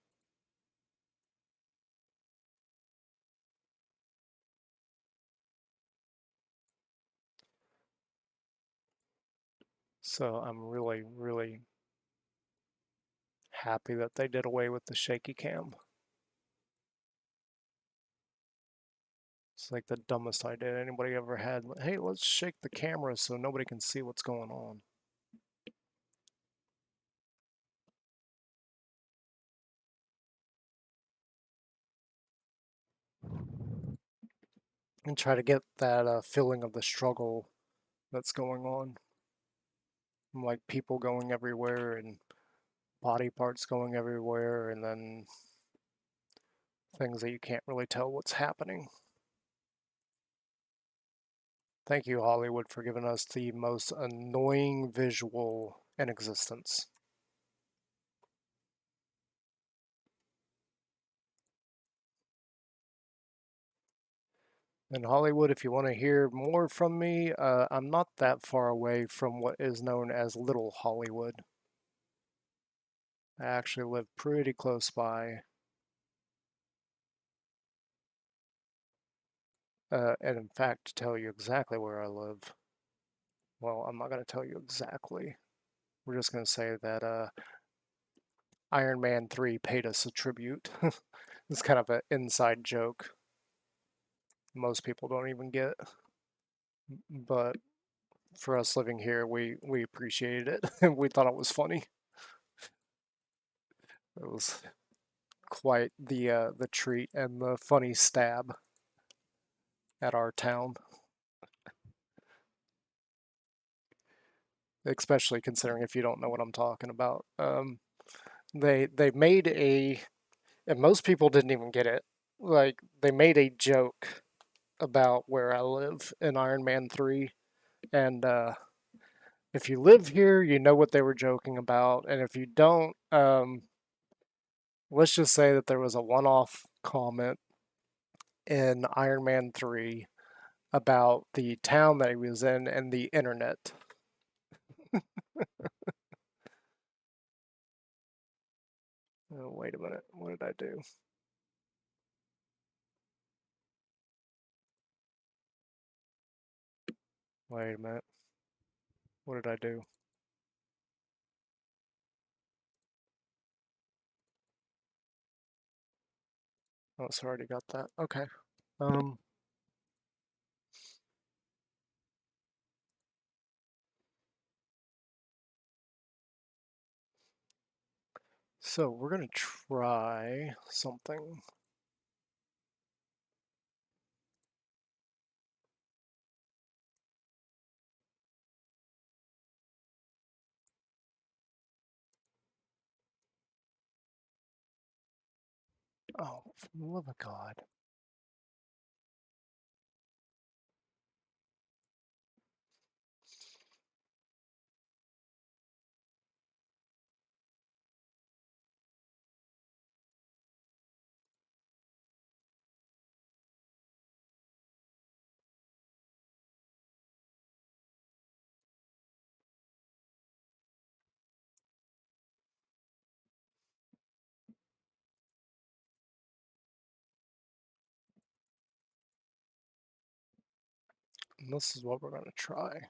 So I'm really, really happy that they did away with the shaky cam. It's like the dumbest idea anybody ever had. Hey, let's shake the camera so nobody can see what's going on. And try to get that feeling of the struggle that's going on. Like people going everywhere and body parts going everywhere, and then things that you can't really tell what's happening. Thank you, Hollywood, for giving us the most annoying visual in existence. And Hollywood, if you want to hear more from me, I'm not that far away from what is known as Little Hollywood. I actually live pretty close by. And in fact, to tell you exactly where I live, well, I'm not going to tell you exactly. We're just going to say that Iron Man 3 paid us a tribute. It's kind of an inside joke most people don't even get. But for us living here, we appreciated it. We thought it was funny. It was quite the treat and the funny stab at our town, especially considering if you don't know what I'm talking about. They made a, and most people didn't even get it. Like they made a joke about where I live in Iron Man 3, and if you live here, you know what they were joking about, and if you don't, let's just say that there was a one-off comment in Iron Man 3 about the town that he was in and the internet. Oh, wait a minute. What did I do? Wait a minute. What did I do? Oh, it's already got that. Okay. Um, so we're gonna try something. Oh, for the love of God. And this is what we're gonna try.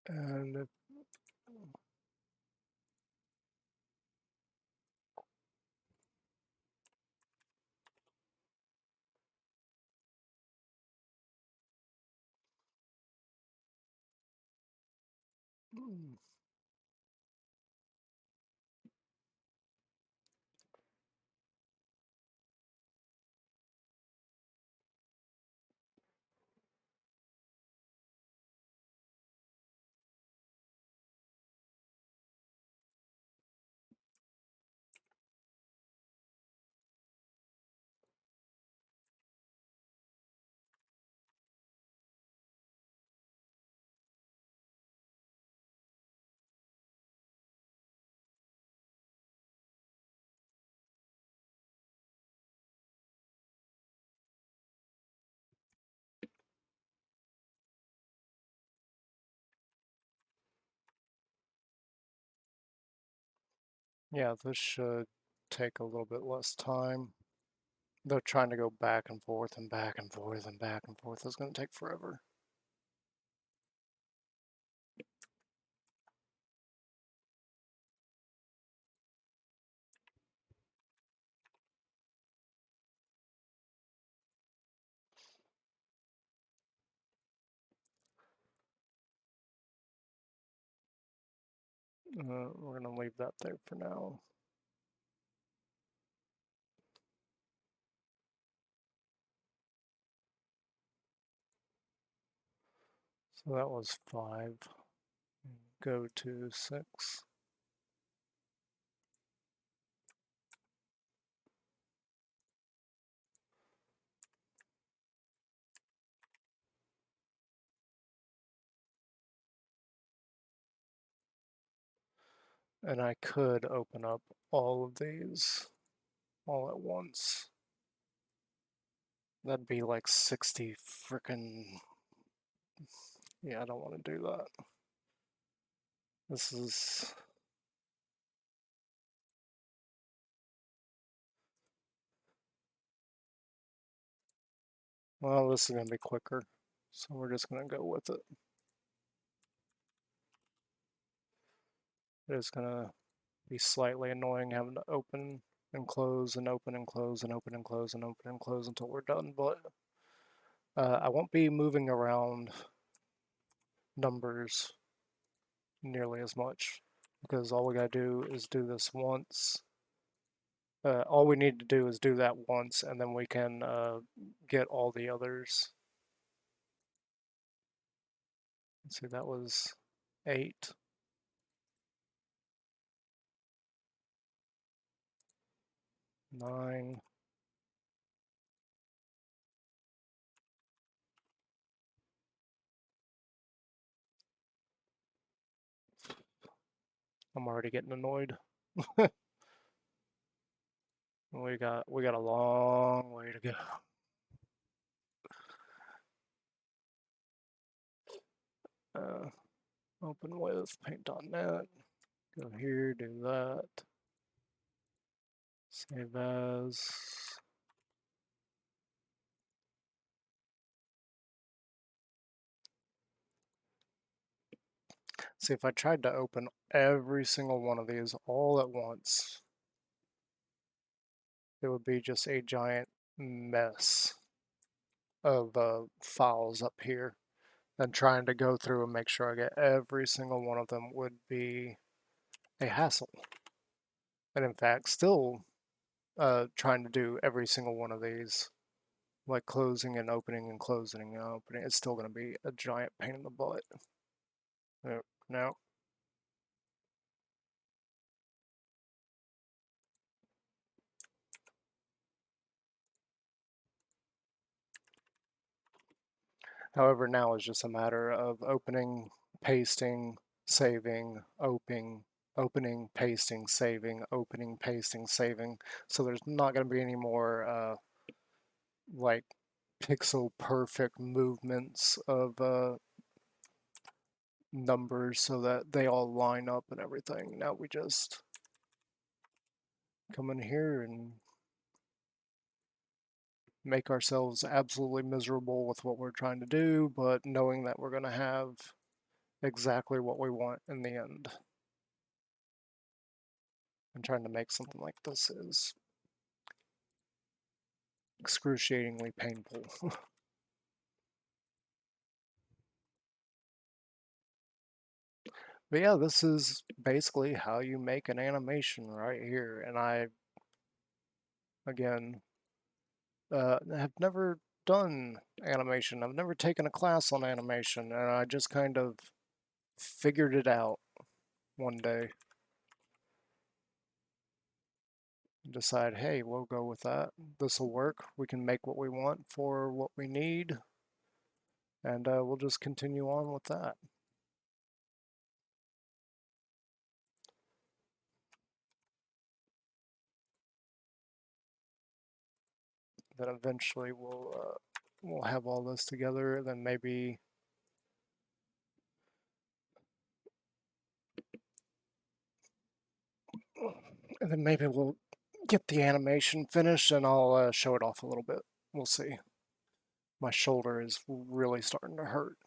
And if yeah, this should take a little bit less time. Though trying to go back and forth and back and forth and back and forth is going to take forever. We're going to leave that there for now. So that was 5. Go to 6. And I could open up all of these all at once. That'd be like 60 frickin'. Yeah, I don't want to do that. This is. Well, this is going to be quicker. So we're just going to go with it. It's going to be slightly annoying having to open and close and open and close and open and close and open and close until we're done, but I won't be moving around numbers nearly as much because all we gotta do is do this once. All we need to do is do that once and then we can get all the others. Let's see, that was 8. 9. I'm already getting annoyed. We got a long way to go. Open with paint.net. Go here, do that. Save as. See, if I tried to open every single one of these all at once, it would be just a giant mess of files up here. And trying to go through and make sure I get every single one of them would be a hassle. And in fact, still trying to do every single one of these, like closing and opening and closing and opening, it's still going to be a giant pain in the butt. No. However, now it's just a matter of opening, pasting, saving, opening, pasting, saving, opening, pasting, saving. So there's not going to be any more like pixel perfect movements of numbers so that they all line up and everything. Now we just come in here and make ourselves absolutely miserable with what we're trying to do, but knowing that we're going to have exactly what we want in the end. And trying to make something like this is excruciatingly painful. But yeah, this is basically how you make an animation right here. And I, again, have never done animation. I've never taken a class on animation, and I just kind of figured it out one day. Decide, hey, we'll go with that. This will work. We can make what we want for what we need, and we'll just continue on with that. Then eventually we'll have all this together. Then maybe we'll get the animation finished, and I'll show it off a little bit. We'll see. My shoulder is really starting to hurt.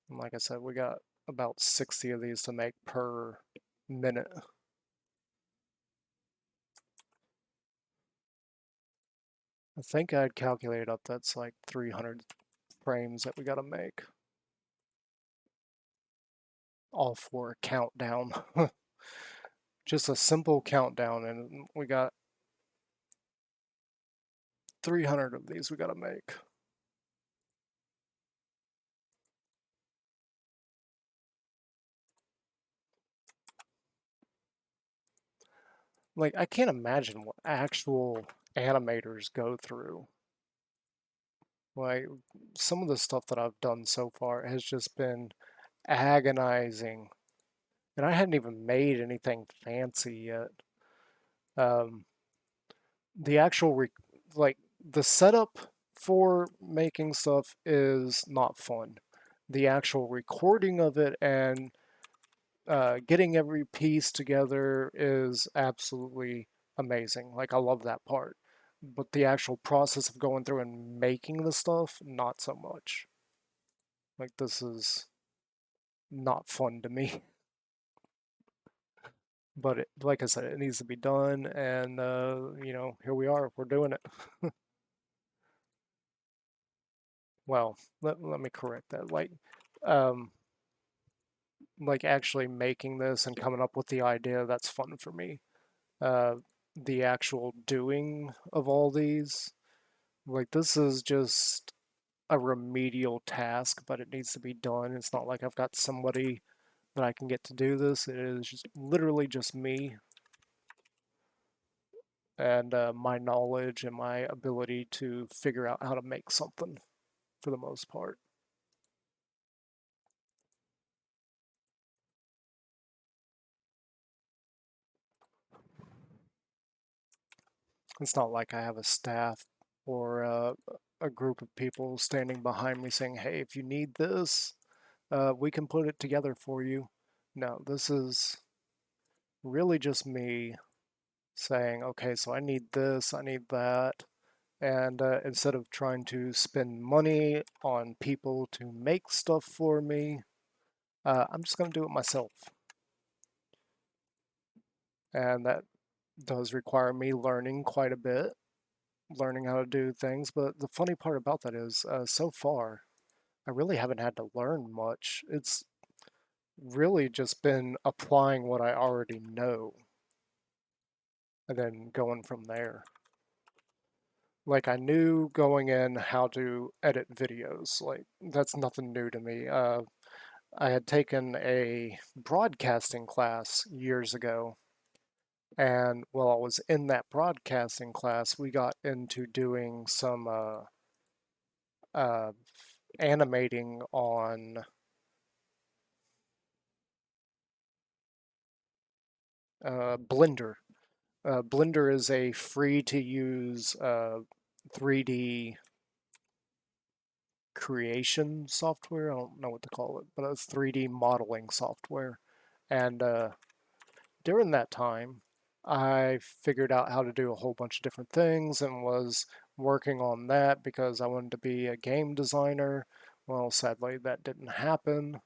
And like I said, we got about 60 of these to make per minute. I think I'd calculate up that's like 300 frames that we gotta make. All for a countdown. Just a simple countdown, and we got 300 of these we gotta make. Like, I can't imagine what actual animators go through. Like, some of the stuff that I've done so far has just been agonizing. And I hadn't even made anything fancy yet. Um, the actual, like, the setup for making stuff is not fun. The actual recording of it and getting every piece together is absolutely amazing. Like, I love that part. But the actual process of going through and making the stuff, not so much. Like, this is not fun to me. But like I said, it needs to be done, and here we are. We're doing it. Well, let me correct that. Um, like actually making this and coming up with the idea, that's fun for me. Uh, the actual doing of all these, like this is just a remedial task, but it needs to be done. It's not like I've got somebody that I can get to do this. It is just literally just me and my knowledge and my ability to figure out how to make something for the most part. It's not like I have a staff or a group of people standing behind me saying, hey, if you need this, we can put it together for you. No, this is really just me saying, okay, so I need this, I need that. And instead of trying to spend money on people to make stuff for me, I'm just going to do it myself. And that does require me learning quite a bit, learning how to do things. But the funny part about that is, so far, I really haven't had to learn much. It's really just been applying what I already know and then going from there. Like, I knew going in how to edit videos. Like, that's nothing new to me. I had taken a broadcasting class years ago, and while I was in that broadcasting class, we got into doing some uh, animating on Blender. Blender is a free to use 3D creation software. I don't know what to call it, but it's 3D modeling software. And during that time, I figured out how to do a whole bunch of different things and was working on that because I wanted to be a game designer. Well, sadly, that didn't happen.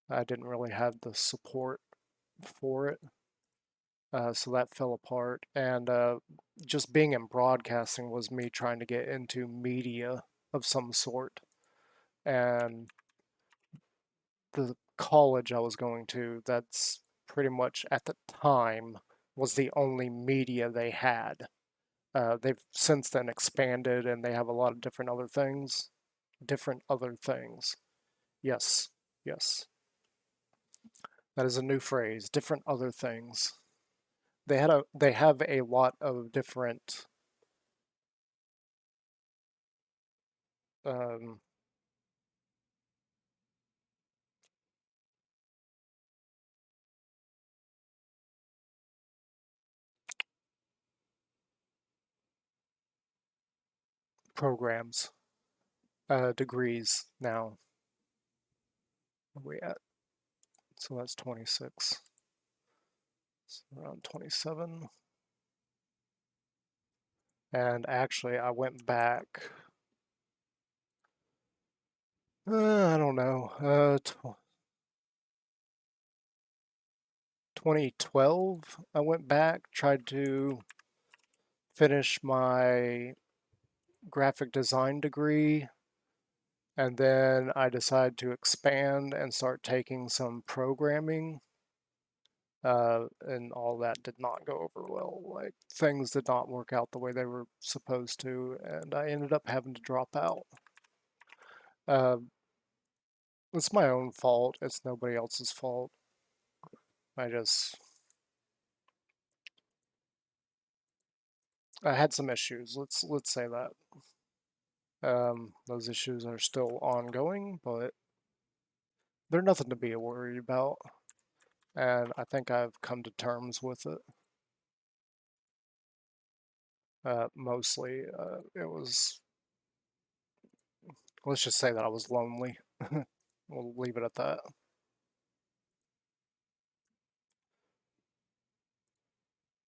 I didn't really have the support for it, so that fell apart. And just being in broadcasting was me trying to get into media of some sort. And the college I was going to, that's pretty much at the time was the only media they had. They've since then expanded and they have a lot of different other things. Different other things. Yes, yes. That is a new phrase. Different other things. They have a lot of different um, programs, degrees now. Where are we at? So that's 26. So around 27. And actually, I went back. I don't know. 2012. I went back, tried to finish my graphic design degree, and then I decided to expand and start taking some programming. And all that did not go over well. Like things did not work out the way they were supposed to, and I ended up having to drop out. Uh, it's my own fault. It's nobody else's fault. I just I had some issues. Let's say that. Those issues are still ongoing, but they're nothing to be worried about. And I think I've come to terms with it. Mostly, it was, let's just say that I was lonely. We'll leave it at that.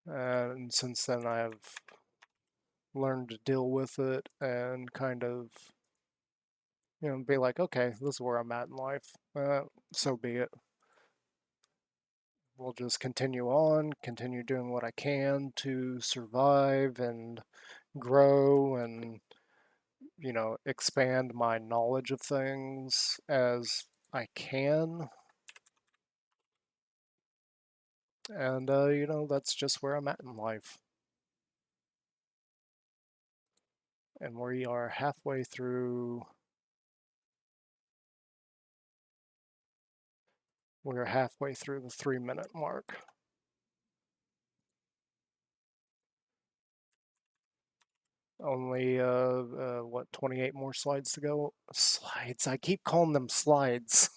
And since then, I have learned to deal with it and kind of, be like, okay, this is where I'm at in life. So be it. We'll just continue on, continue doing what I can to survive and grow and, expand my knowledge of things as I can. And, that's just where I'm at in life. And we are halfway through. We're halfway through the 3-minute mark. Only, what, 28 more slides to go? Slides. I keep calling them slides.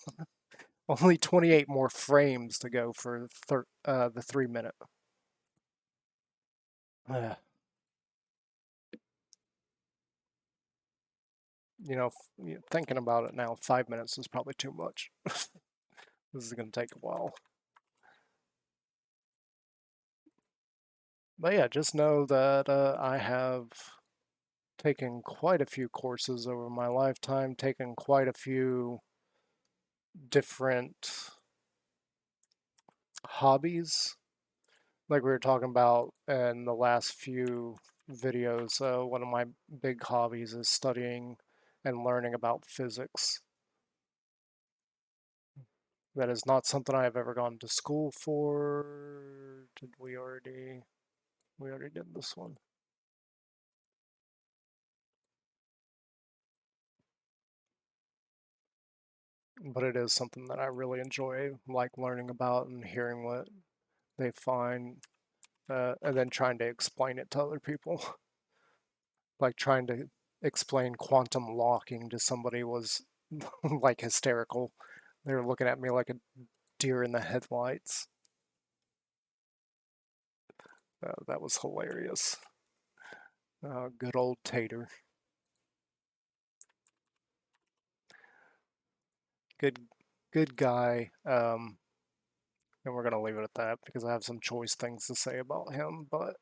Only 28 more frames to go for the 3-minute. Thinking about it now, 5 minutes is probably too much. This is going to take a while. But yeah, just know that I have taken quite a few courses over my lifetime, taken quite a few different hobbies, like we were talking about in the last few videos. One of my big hobbies is studying and learning about physics. That is not something I have ever gone to school for. Did we already? We already did this one. But it is something that I really enjoy, like learning about and hearing what they find, and then trying to explain it to other people. Like trying to explain quantum locking to somebody was like hysterical. They were looking at me like a deer in the headlights. That was hilarious. Good old Tater. Good, good guy. And we're going to leave it at that because I have some choice things to say about him, but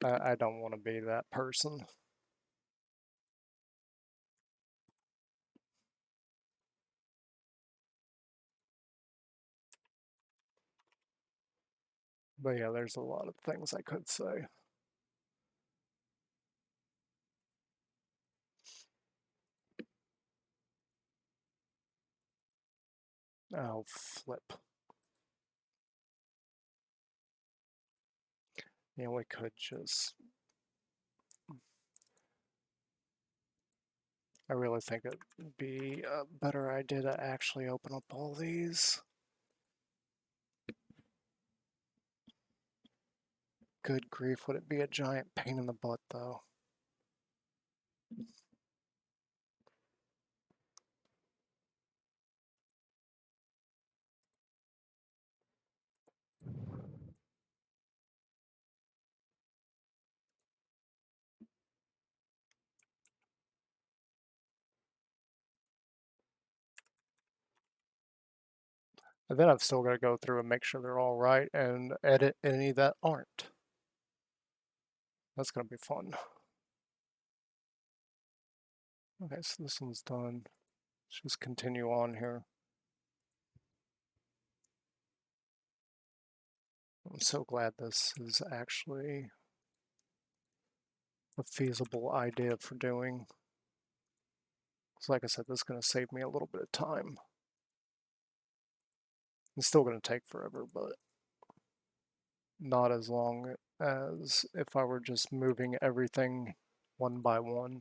I don't want to be that person. But yeah, there's a lot of things I could say. Oh, flip. Yeah, we could just... I really think it'd be a better idea to actually open up all these. Good grief, would it be a giant pain in the butt, though? And then I've still got to go through and make sure they're all right and edit any that aren't. That's going to be fun. Okay, so this one's done. Let's just continue on here. I'm so glad this is actually a feasible idea for doing. So like I said, this is going to save me a little bit of time. It's still going to take forever, but not as long as if I were just moving everything one by one.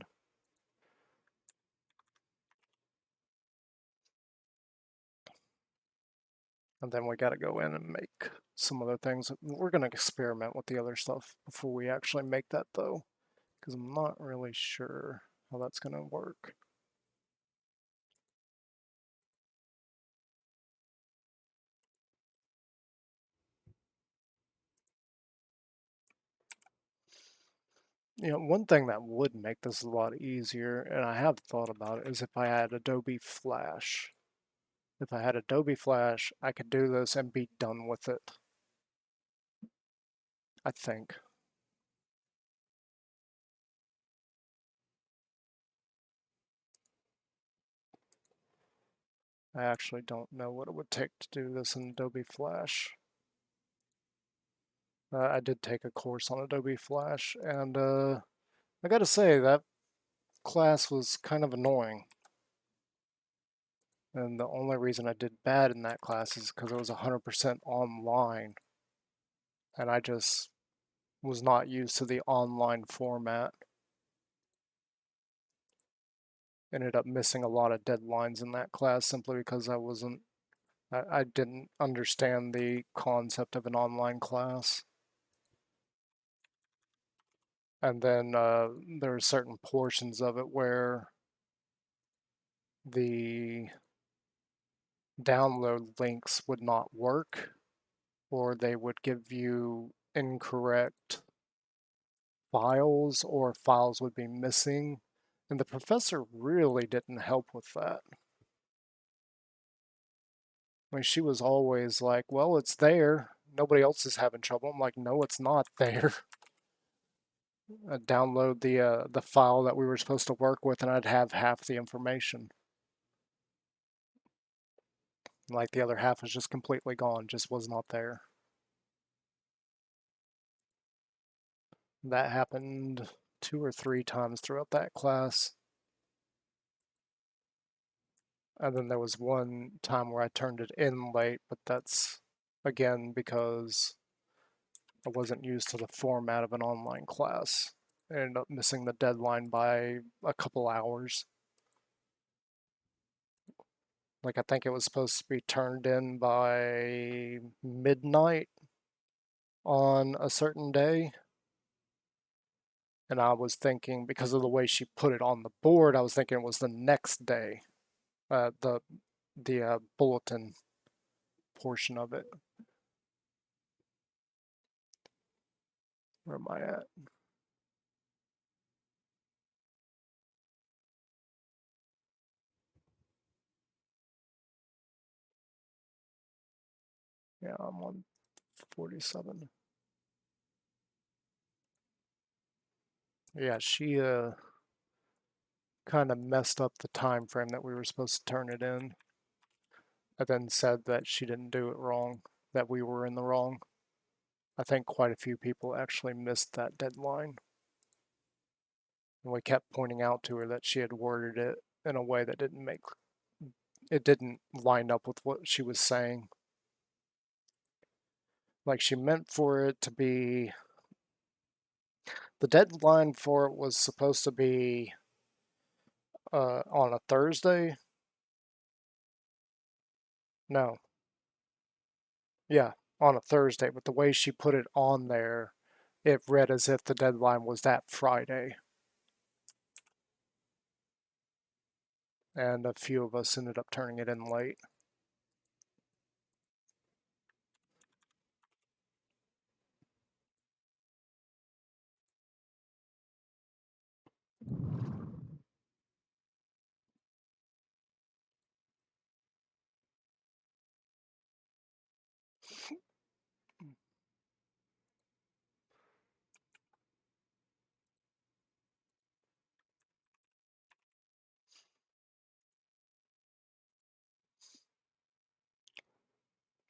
And then we got to go in and make some other things. We're going to experiment with the other stuff before we actually make that, though, because I'm not really sure how that's going to work. You know, one thing that would make this a lot easier, and I have thought about it, is if I had Adobe Flash. If I had Adobe Flash, I could do this and be done with it. I think. I actually don't know what it would take to do this in Adobe Flash. I did take a course on Adobe Flash, and I gotta say, that class was kind of annoying. And the only reason I did bad in that class is because it was 100% online. And I just was not used to the online format. Ended up missing a lot of deadlines in that class simply because I didn't understand the concept of an online class. And then there are certain portions of it where the download links would not work, or they would give you incorrect files, or files would be missing. And the professor really didn't help with that. I mean, she was always like, well, it's there. Nobody else is having trouble. I'm like, no, it's not there. I'd download the file that we were supposed to work with, and I'd have half the information. Like the other half was just completely gone, just was not there. That happened 2 or 3 times throughout that class. And then there was one time where I turned it in late, but that's, again, because I wasn't used to the format of an online class. I ended up missing the deadline by a couple hours. Like, I think it was supposed to be turned in by midnight on a certain day. And I was thinking, because of the way she put it on the board, I was thinking it was the next day, the bulletin portion of it. Where am I at? Yeah, I'm on 47. Yeah, she kind of messed up the time frame that we were supposed to turn it in, and then said that she didn't do it wrong, that we were in the wrong. I think quite a few people actually missed that deadline. And we kept pointing out to her that she had worded it in a way that didn't line up with what she was saying. Like she meant for it to be, the deadline for it was supposed to be on a Thursday. No, yeah, on a Thursday, but the way she put it on there, it read as if the deadline was that Friday. And a few of us ended up turning it in late.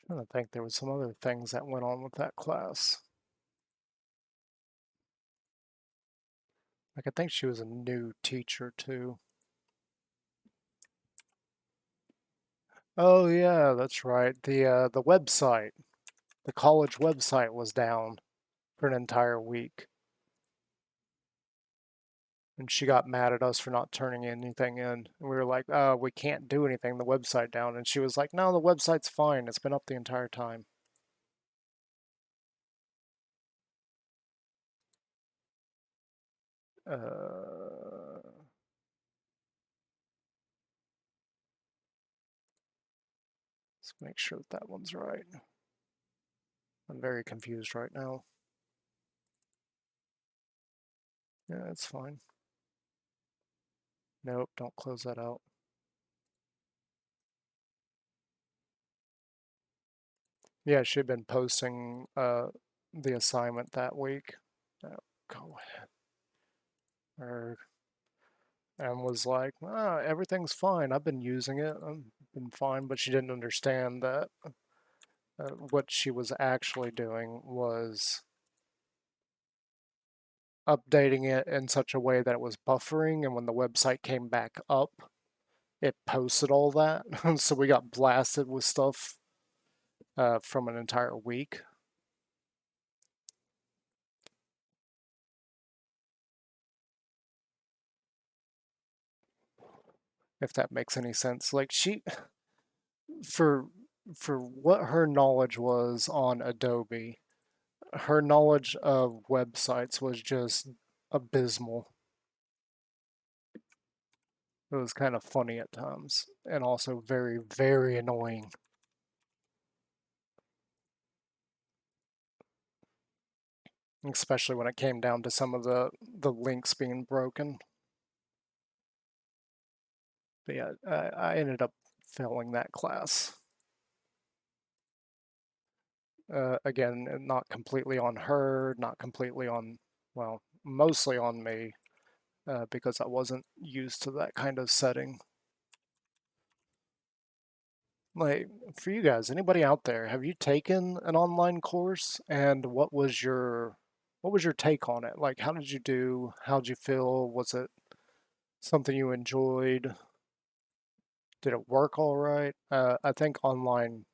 I think there was some other things that went on with that class. Like I think she was a new teacher too. Oh yeah, that's right. The website, the college website was down for an entire week. And she got mad at us for not turning anything in. And we were like, "Oh, we can't do anything, the website down." And she was like, "No, the website's fine. It's been up the entire time." Let's make sure that that one's right. I'm very confused right now. Yeah, it's fine. Nope, don't close that out. Yeah, she'd been posting the assignment that week. Oh, go ahead. And was like, everything's fine. I've been using it. I've been fine. But she didn't understand that what she was actually doing was updating it in such a way that it was buffering. And when the website came back up, it posted all that. So we got blasted with stuff from an entire week. If that makes any sense. Like for for what her knowledge was on Adobe, her knowledge of websites was just abysmal. It was kind of funny at times and also very, very annoying, especially when it came down to some of the links being broken. But yeah, I ended up failing that class. Again, not completely on her, not completely on, well, mostly on me, because I wasn't used to that kind of setting. Like, for you guys, anybody out there, have you taken an online course and what was your take on it? Like, how did you do? How did you feel? Was it something you enjoyed? Did it work all right? I think online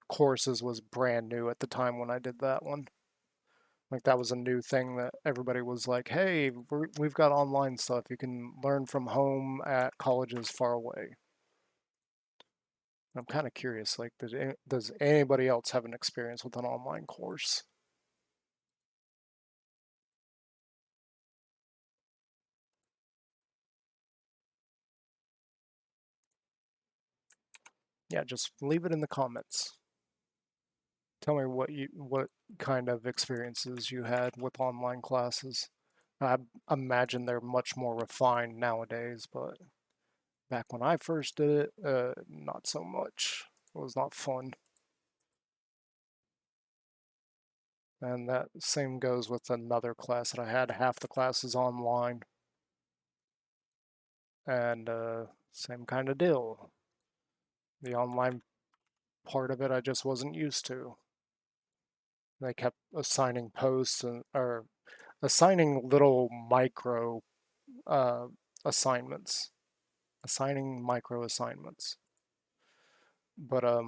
courses was brand new at the time when I did that one. Like that was a new thing that everybody was like, "Hey, we've got online stuff. You can learn from home at colleges far away." I'm kind of curious, like, does anybody else have an experience with an online course? Yeah, just leave it in the comments. Tell me what kind of experiences you had with online classes. I imagine they're much more refined nowadays, but back when I first did it, not so much. It was not fun. And that same goes with another class that I had. Half the class is online. And same kind of deal. The online part of it I just wasn't used to. They kept assigning posts or assigning little micro uh, assignments, assigning micro assignments. But I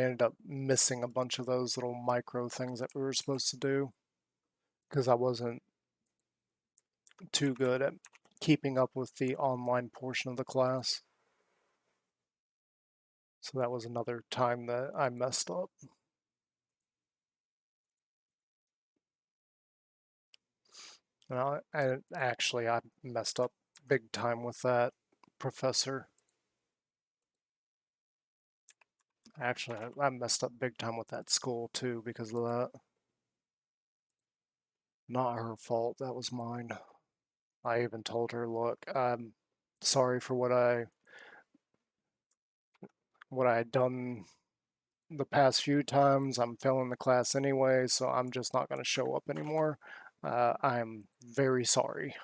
ended up missing a bunch of those little micro things that we were supposed to do because I wasn't too good at keeping up with the online portion of the class. So that was another time that I messed up. And actually, I messed up big time with that professor. Actually, I messed up big time with that school too because of that. Not her fault, that was mine. I even told her, look, I'm sorry for what I had done the past few times. I'm failing the class anyway, so I'm just not going to show up anymore. I'm very sorry.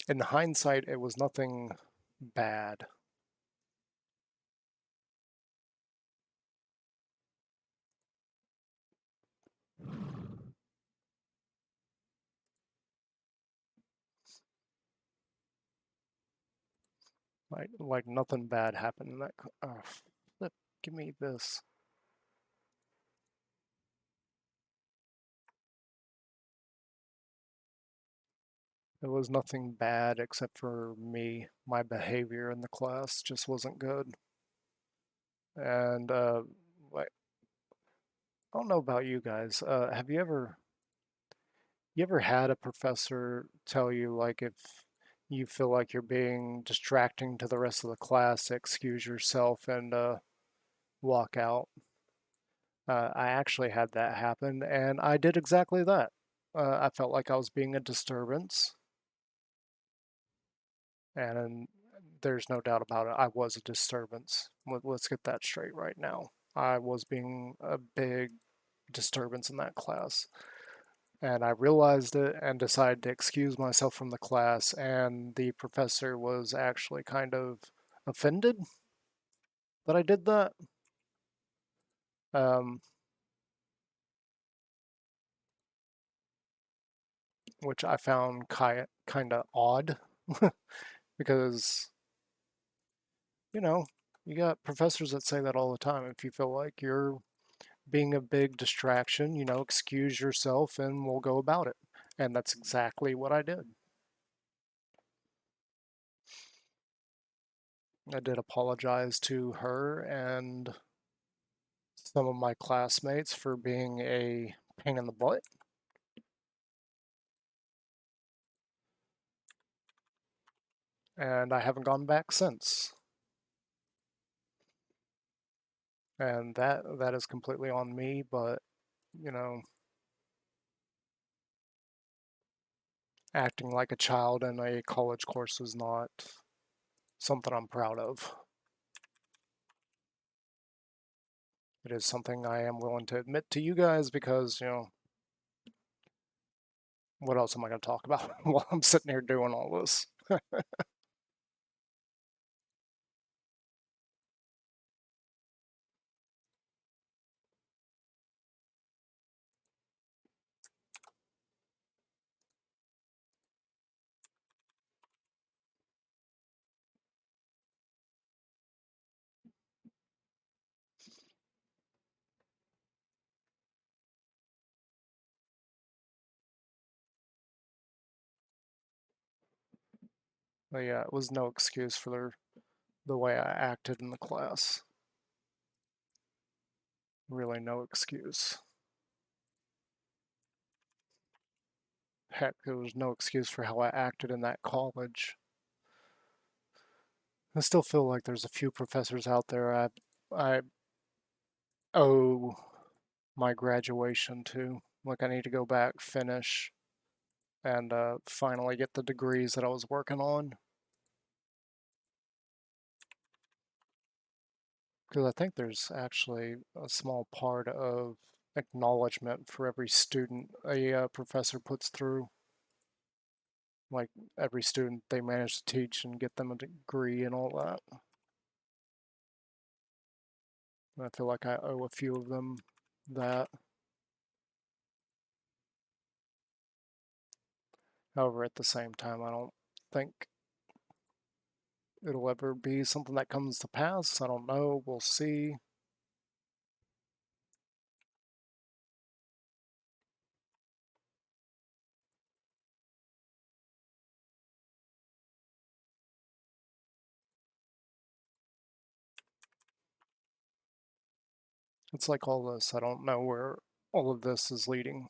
In hindsight, it was nothing bad. Like nothing bad happened in that. Flip, give me this. It was nothing bad except for me. My behavior in the class just wasn't good. And like, I don't know about you guys. Have you ever had a professor tell you like if you feel like you're being distracting to the rest of the class, excuse yourself and walk out? I actually had that happen, and I did exactly that. I felt like I was being a disturbance, and there's no doubt about it. I was a disturbance. Let's get that straight right now. I was being a big disturbance in that class. And I realized it and decided to excuse myself from the class, and the professor was actually kind of offended that I did that. Um, which I found kind of odd because, you know, you got professors that say that all the time. If you feel like you're being a big distraction, excuse yourself and we'll go about it. And that's exactly what I did. I did apologize to her and some of my classmates for being a pain in the butt. And I haven't gone back since. And that is completely on me, but you know, acting like a child in a college course is not something I'm proud of. It is something I am willing to admit to you guys because, what else am I going to talk about while I'm sitting here doing all this? But yeah, it was no excuse for the way I acted in the class. Really, no excuse. Heck, there was no excuse for how I acted in that college. I still feel like there's a few professors out there I owe my graduation to. Like I need to go back, finish, and finally get the degrees that I was working on. Because I think there's actually a small part of acknowledgement for every student a professor puts through. Like every student they manage to teach and get them a degree and all that. I feel like I owe a few of them that. However, at the same time, I don't think it'll ever be something that comes to pass. I don't know. We'll see. It's like all this. I don't know where all of this is leading.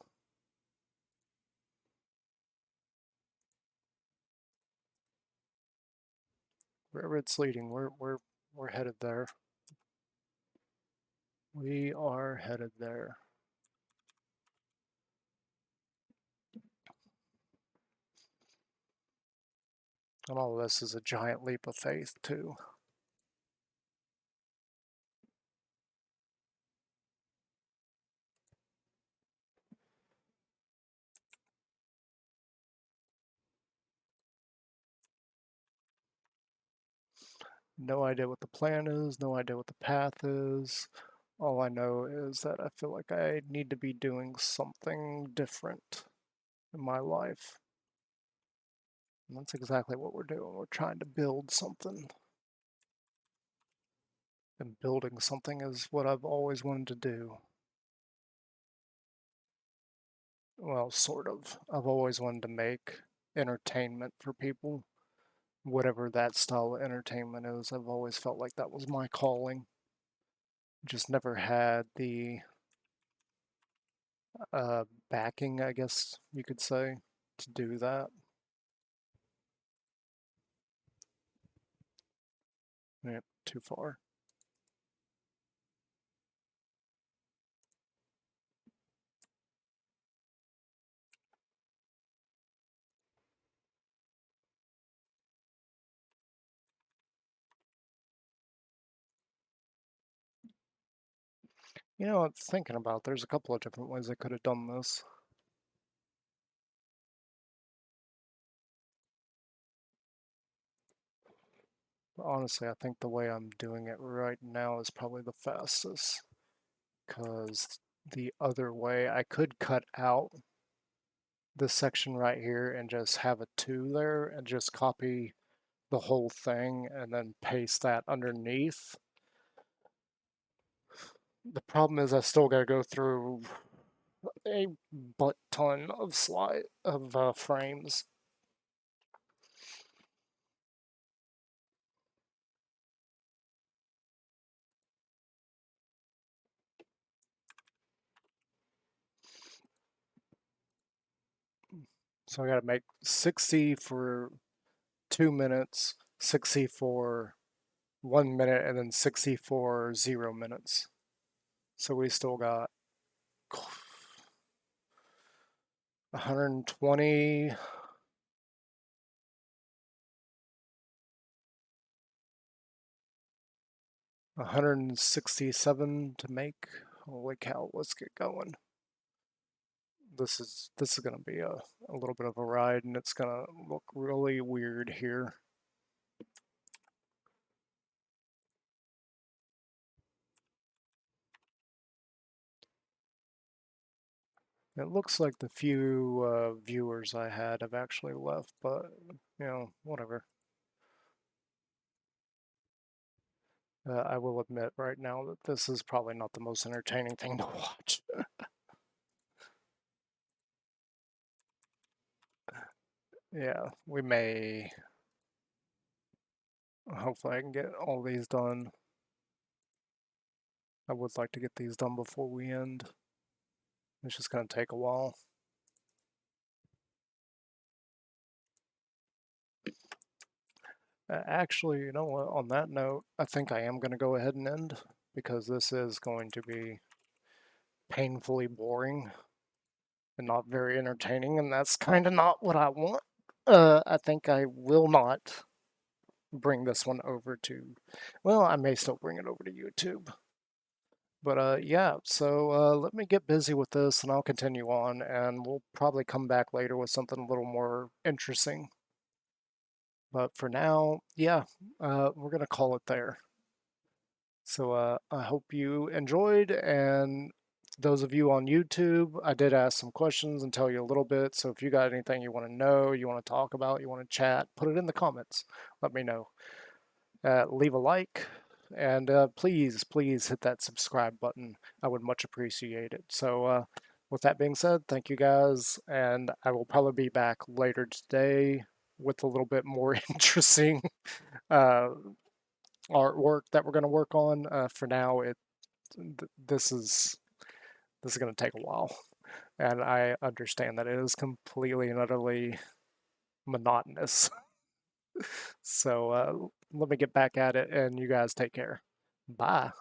Wherever it's leading, we're headed there. We are headed there. And all of this is a giant leap of faith, too. No idea what the plan is, no idea what the path is. All I know is that I feel like I need to be doing something different in my life. And that's exactly what we're doing. We're trying to build something. And building something is what I've always wanted to do. Well, sort of. I've always wanted to make entertainment for people. Whatever that style of entertainment is, I've always felt like that was my calling. Just never had the backing, I guess you could say, to do that. Yep, too far. You know, thinking about, there's a couple of different ways I could have done this. But honestly, I think the way I'm doing it right now is probably the fastest. Because the other way, I could cut out this section right here and just have a 2 there and just copy the whole thing and then paste that underneath. The problem is I still gotta go through a butt ton of frames. So I gotta make 60 for 2 minutes, 60 for 1 minute, and then 60 for 0 minutes. So we still got 120. 167 to make. Holy cow, let's get going. This is gonna be a little bit of a ride, and it's gonna look really weird here. It looks like the few viewers I had have actually left, but you know, whatever. I will admit right now that this is probably not the most entertaining thing to watch. Yeah, we may. Hopefully, I can get all these done. I would like to get these done before we end. It's just going to take a while. Actually, you know what? On that note, I think I am going to go ahead and end because this is going to be painfully boring. and not very entertaining, and that's kind of not what I want. I think I will not bring this one over to, well, I may still bring it over to YouTube. But yeah, so let me get busy with this and I'll continue on, and we'll probably come back later with something a little more interesting. But for now, yeah, we're going to call it there. So I hope you enjoyed, and those of you on YouTube, I did ask some questions and tell you a little bit. So if you got anything you want to know, you want to talk about, you want to chat, put it in the comments. Let me know. Leave a like, and please, please hit that subscribe button. I would much appreciate it. So with that being said, thank you guys, and I will probably be back later today with a little bit more interesting uh, artwork that we're going to work on. For now, this is going to take a while, and I understand that it is completely and utterly monotonous. So let me get back at it, and you guys take care. Bye.